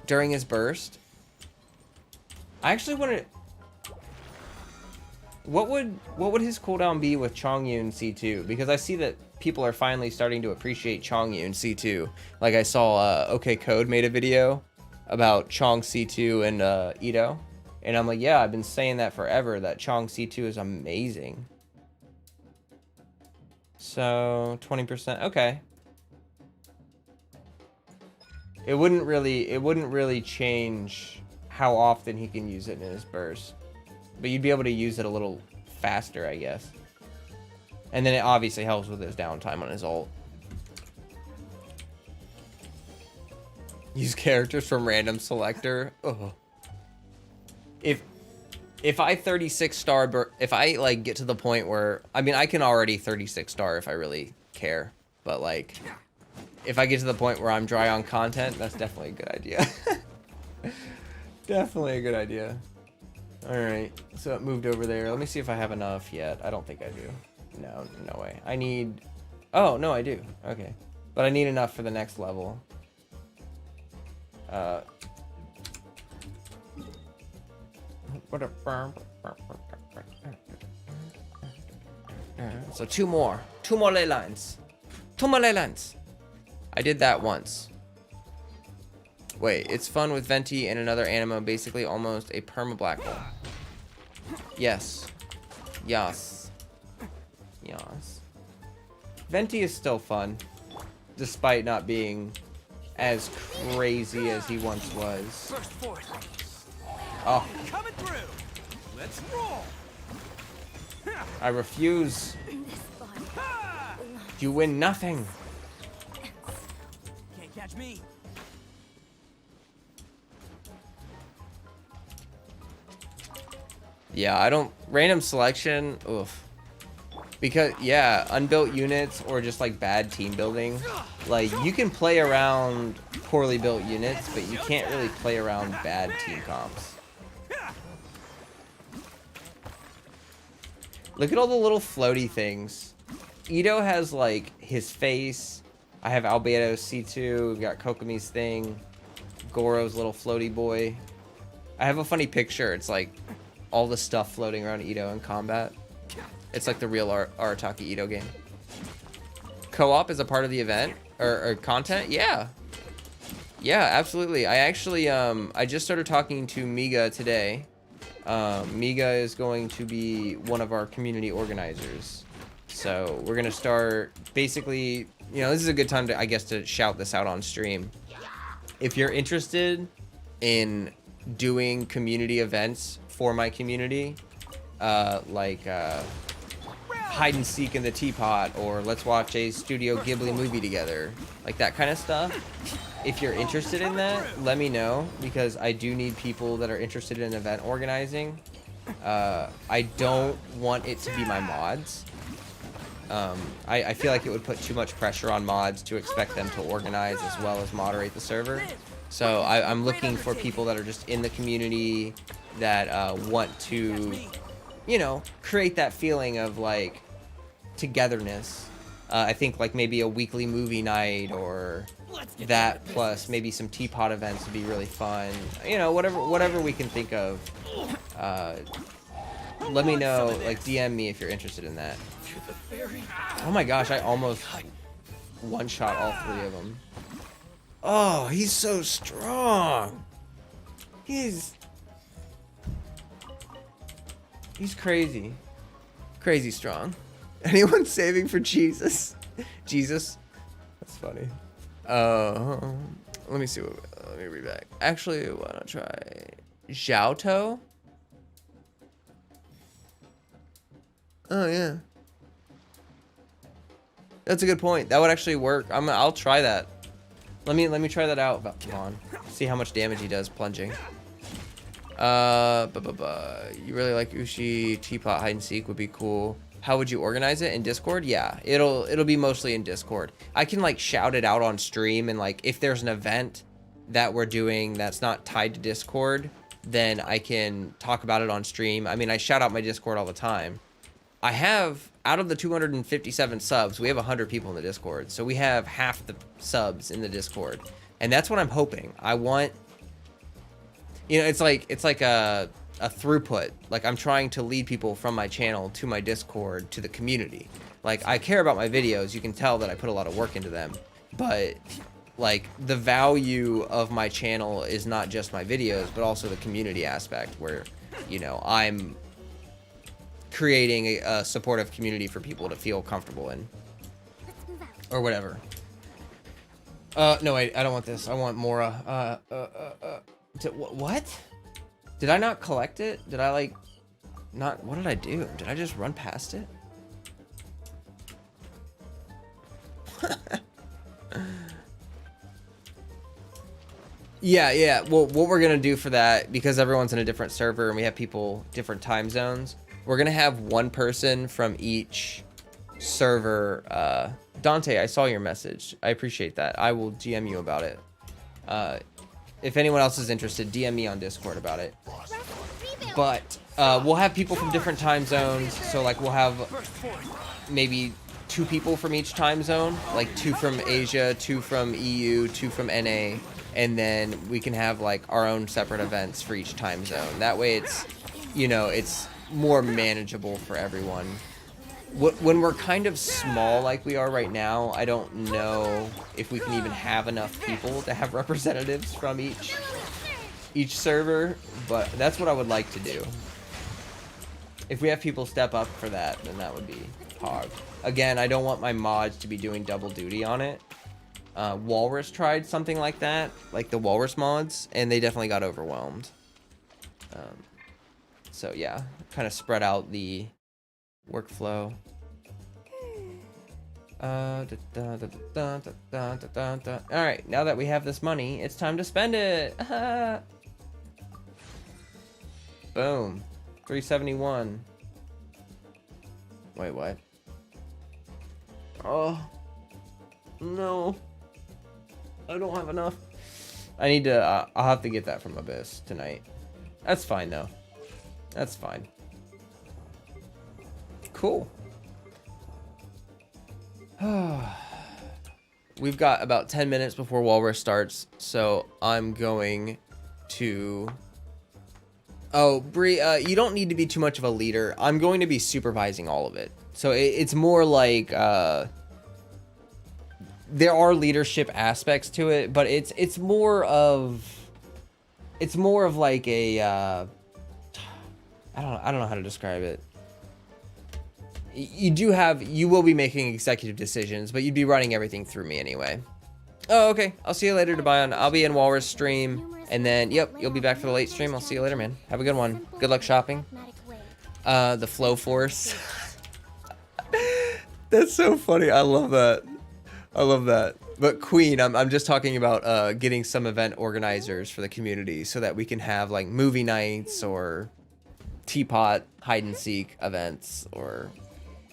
Speaker 1: during his burst. I actually want to. What would his cooldown be with Chongyun C2? Because I see that people are finally starting to appreciate Chongyun C2. Like I saw OK Code made a video about Chong C2 and Ito. And I'm like, yeah, I've been saying that forever, that Chong C2 is amazing. So 20%, okay. It wouldn't really change how often he can use it in his burst. But you'd be able to use it a little faster, I guess. And then it obviously helps with his downtime on his ult. Use characters from random selector. Ugh. If I 36 star, if I like get to the point where, I mean, I can already 36 star if I really care, but like, if I get to the point where I'm dry on content, that's definitely a good idea. Definitely a good idea. All right, so it moved over there. Let me see if I have enough yet. I don't think I do. No, no way. I need, oh, no, I do. Okay, but I need enough for the next level. So two more ley lines. 2 more ley lines. I did that once. Wait, it's fun with Venti and another animo, basically almost a perma-black hole. Yes. Yes. Yes. Venti is still fun, despite not being as crazy as he once was.
Speaker 2: First force.
Speaker 1: Oh,
Speaker 2: Coming through. Let's roll.
Speaker 1: I refuse.
Speaker 2: Ha!
Speaker 1: You win nothing.
Speaker 2: Can't catch me.
Speaker 1: Yeah, I don't... Random selection, oof. Because, yeah, unbuilt units or just, like, bad team building. Like, you can play around poorly built units, but you can't really play around bad team comps. Look at all the little floaty things. Ito has, like, his face. I have Albedo's C2. We've got Kokomi's thing. Goro's little floaty boy. I have a funny picture. It's, like, all the stuff floating around Ito in combat. It's like the real Arataki Ito game. Co-op is a part of the event or content? Yeah. Yeah, absolutely. I actually I just started talking to Miga today. Miga is going to be one of our community organizers. So we're gonna start basically, you know, this is a good time to, I guess, to shout this out on stream. If you're interested in doing community events for my community, like hide and seek in the teapot, or let's watch a Studio Ghibli movie together, like that kind of stuff. If you're interested in that, let me know, because I do need people that are interested in event organizing. I don't want it to be my mods. I feel like it would put too much pressure on mods to expect them to organize as well as moderate the server. So I'm looking for people that are just in the community that want to, you know, create that feeling of like togetherness. I think like maybe a weekly movie night or that, plus maybe some teapot events would be really fun. You know, whatever we can think of. Let me know, like DM me if you're interested in that. Oh my gosh, I almost one-shot all three of them. Oh, he's so strong. He's crazy. Crazy strong. Anyone saving for Jesus? Jesus? That's funny. Let me see what, let me read back. Actually, why not try Xiaoto? Oh yeah. That's a good point. That would actually work. I'll try that. Let me try that out, Vaughn. See how much damage he does plunging. You really like Ushi Teapot hide and seek would be cool. How would you organize it in Discord? Yeah, it'll be mostly in Discord. I can like shout it out on stream, and like if there's an event that we're doing that's not tied to Discord, then I can talk about it on stream. I mean, I shout out my Discord all the time. I have, out of the 257 subs, we have 100 people in the Discord. So we have half the subs in the Discord. And that's what I'm hoping. I want, you know, it's like a throughput. Like I'm trying to lead people from my channel to my Discord to the community. Like I care about my videos. You can tell that I put a lot of work into them. But like the value of my channel is not just my videos, but also the community aspect where, you know, I'm creating a supportive community for people to feel comfortable in, or whatever. No, wait, I don't want this. I want Mora. What? Did I not collect it? Did I like not? What did I do? Did I just run past it? Yeah. Well, what we're gonna do for that, because everyone's in a different server and we have people different time zones, we're gonna have one person from each server. Dante, I saw your message. I appreciate that. I will GM you about it. If anyone else is interested, DM me on Discord about it. But we'll have people from different time zones. So like we'll have maybe 2 people from each time zone, like 2 from Asia, 2 from EU, 2 from NA, and then we can have like our own separate events for each time zone. That way it's, you know, it's more manageable for everyone. when we're kind of small like we are right now, I don't know if we can even have enough people to have representatives from each server, but that's what I would like to do. If we have people step up for that, then that would be hard. Again, I don't want my mods to be doing double duty on it. Walrus tried something like that, like the Walrus mods, and they definitely got overwhelmed. So yeah, kind of spread out the workflow. Alright, now that we have this money, it's time to spend it. Boom. 371. Wait, what? Oh. No. I don't have enough. I need to, I'll have to get that from Abyss tonight. That's fine, though. That's fine. Cool. We've got about 10 minutes before Walrus starts, so I'm going to... Oh, Bree, you don't need to be too much of a leader. I'm going to be supervising all of it. So it's more like, there are leadership aspects to it, but it's more of like a, I don't know how to describe it. You will be making executive decisions, but you'd be running everything through me anyway. Oh, okay. I'll see you later, Debion. I'll be in Walrus stream, and then, yep, you'll be back for the late stream. I'll see you later, man. Have a good one. Good luck shopping. The Flow Force. That's so funny. I love that. I love that. But Queen, I'm just talking about getting some event organizers for the community so that we can have, like, movie nights or teapot hide and seek events or...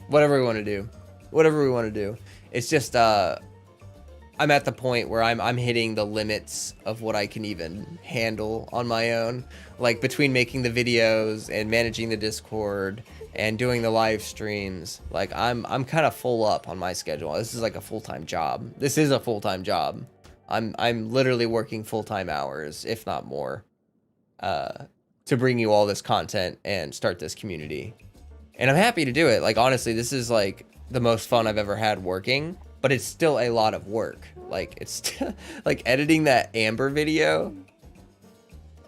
Speaker 1: whatever we want to do. Whatever we want to do. It's just, I'm at the point where I'm hitting the limits of what I can even handle on my own. Like, between making the videos and managing the Discord and doing the live streams, like, I'm kind of full up on my schedule. This is like a full-time job. This is a full-time job. I'm literally working full-time hours, if not more, to bring you all this content and start this community. And I'm happy to do it. Like, honestly, this is, like, the most fun I've ever had working. But it's still a lot of work. Like, it's still... like, editing that Amber video.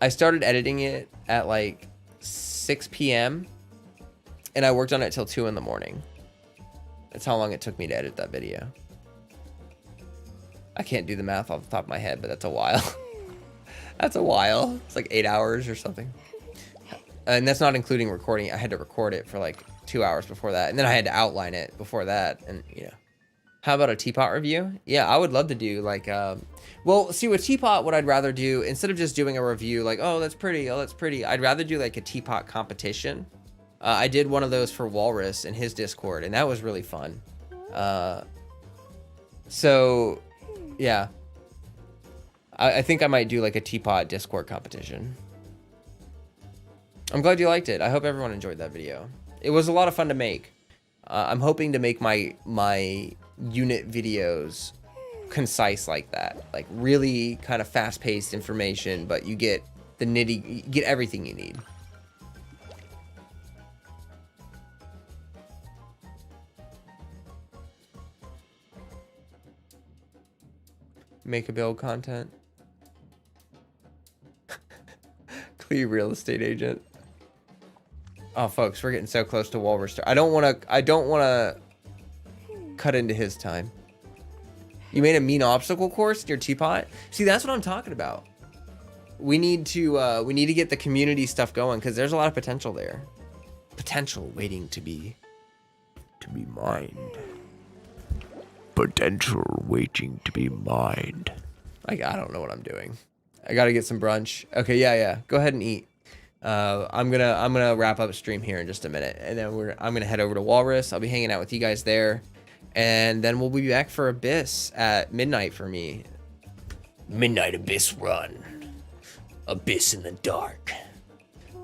Speaker 1: I started editing it at, like, 6 p.m. And I worked on it till 2 in the morning. That's how long it took me to edit that video. I can't do the math off the top of my head, but that's a while. That's a while. It's like 8 hours or something. And that's not including recording. I had to record it for like 2 hours before that. And then I had to outline it before that. And, you know. How about a teapot review? Yeah, I would love to do like, well, see with teapot, what I'd rather do, instead of just doing a review like, oh, that's pretty, oh, that's pretty. I'd rather do like a teapot competition. I did one of those for Walrus in his Discord, and that was really fun. So, yeah. I think I might do like a teapot Discord competition. I'm glad you liked it. I hope everyone enjoyed that video. It was a lot of fun to make. I'm hoping to make my unit videos concise like that. Like really kind of fast-paced information, but you get you get everything you need. Make a build content. Clear real estate agent. Oh, folks, we're getting so close to Walrus. I don't want to cut into his time. You made a mean obstacle course in your teapot? See, that's what I'm talking about. We need to get the community stuff going because there's a lot of potential there. Potential waiting to be mined. Potential waiting to be mined. I don't know what I'm doing. I gotta get some brunch. Okay, yeah. Go ahead and eat. I'm gonna wrap up stream here in just a minute, and then I'm gonna head over to Walrus. I'll be hanging out with you guys there, and then we'll be back for Abyss at midnight for me. Midnight Abyss run. Abyss in the dark.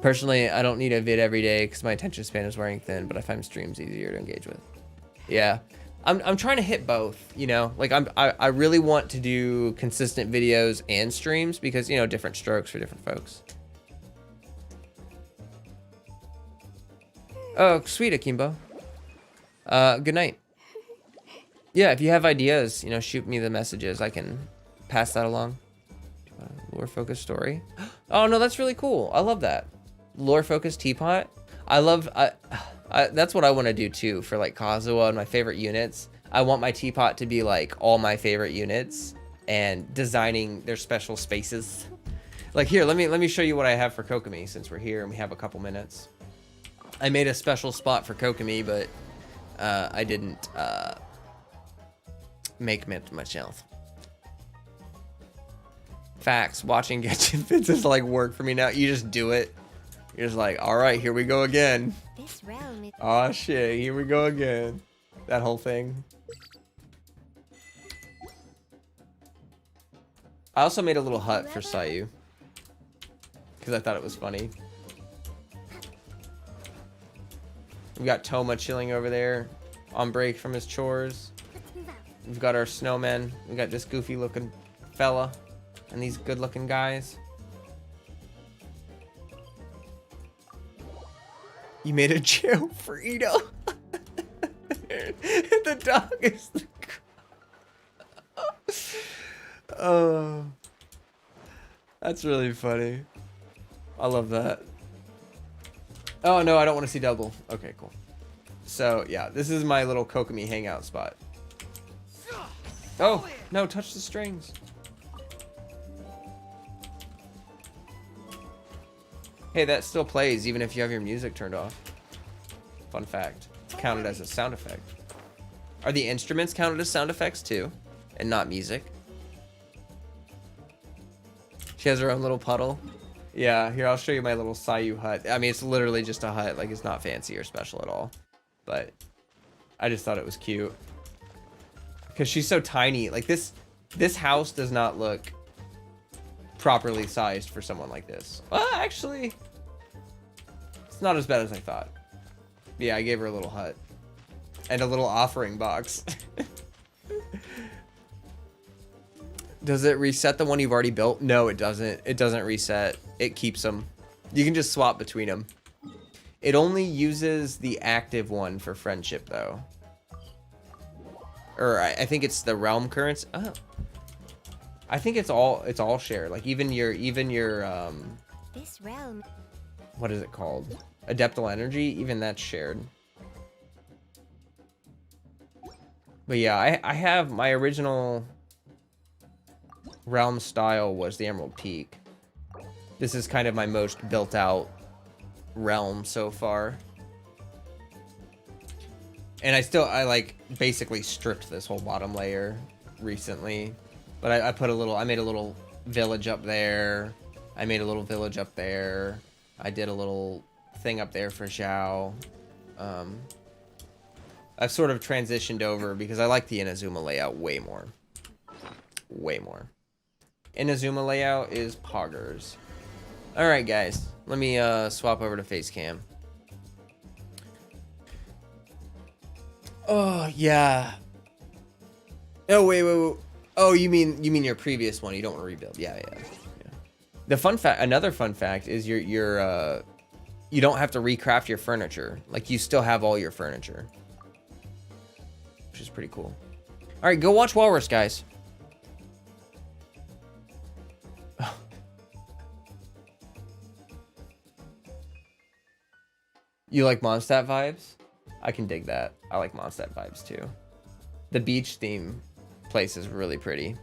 Speaker 1: Personally, I don't need a vid every day because my attention span is wearing thin, but I find streams easier to engage with. Yeah. I'm trying to hit both, you know, like I really want to do consistent videos and streams because, you know, different strokes for different folks. Oh, sweet, Akimbo. Good night. Yeah, if you have ideas, you know, shoot me the messages. I can pass that along. Lore focused story. Oh no, that's really cool. I love that. Lore focused teapot. I love. That's what I want to do too for like Kazuha and my favorite units. I want my teapot to be like all my favorite units and designing their special spaces. Like here, let me show you what I have for Kokomi since we're here and we have a couple minutes. I made a special spot for Kokomi, but I didn't make it myself. Facts. Watching Genshin Fits is like work for me now. You just do it. You're just like, all right, here we go again.
Speaker 3: This realm is...
Speaker 1: Oh shit, here we go again. That whole thing. I also made a little hut for Sayu because I thought it was funny. We got Toma chilling over there on break from his chores. We've got our snowmen. We got this goofy looking fella and these good looking guys. You made a jail for Ito. The dog is the... Oh, that's really funny. I love that. Oh no, I don't want to see double. Okay, cool. So yeah, this is my little Kokomi hangout spot. Oh no, touch the strings. Hey, that still plays even if you have your music turned off. Fun fact. It's counted as a sound effect. Are the instruments counted as sound effects too? And not music? She has her own little puddle. Yeah, here, I'll show you my little Sayu hut. I mean, it's literally just a hut. Like, it's not fancy or special at all. But I just thought it was cute. Because she's so tiny. Like, this house does not look properly sized for someone like this. Well, actually, it's not as bad as I thought. Yeah, I gave her a little hut. And a little offering box. Does it reset the one you've already built? No, it doesn't. It doesn't reset. It keeps them. You can just swap between them. It only uses the active one for friendship, though. Or I think it's the realm currents. Oh, I think it's all shared. Like even your
Speaker 3: This realm.
Speaker 1: what is it called? Adeptal energy. Even that's shared. But yeah, I have my original realm style was the Emerald Peak. This is kind of my most built out realm so far. And I like basically stripped this whole bottom layer recently. But I made a little village up there. I made a little village up there. I did a little thing up there for Zhao. I've sort of transitioned over because I like the Inazuma layout way more. Way more. Inazuma layout is poggers. Alright guys, let me swap over to face cam. Oh yeah. Oh wait. Oh, you mean your previous one? You don't want to rebuild? Yeah. The another fun fact is you don't have to recraft your furniture. Like you still have all your furniture, which is pretty cool. All right, go watch Walrus, guys. You like Mondstadt vibes? I can dig that. I like Mondstadt vibes too. The beach theme place is really pretty.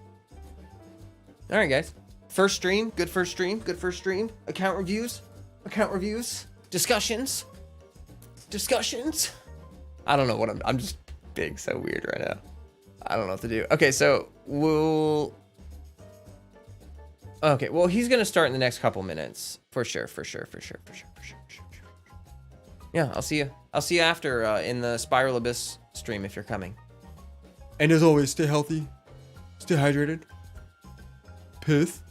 Speaker 1: All right, guys. First stream. Good first stream. Good first stream. Account reviews. Account reviews. Discussions. Discussions. I don't know what I'm just being so weird right now. I don't know what to do. Okay, so we'll... Okay, well, he's going to start in the next couple minutes. For sure. Yeah, I'll see you. I'll see you after in the Spiral Abyss stream if you're coming. And as always, stay healthy. Stay hydrated. Pith.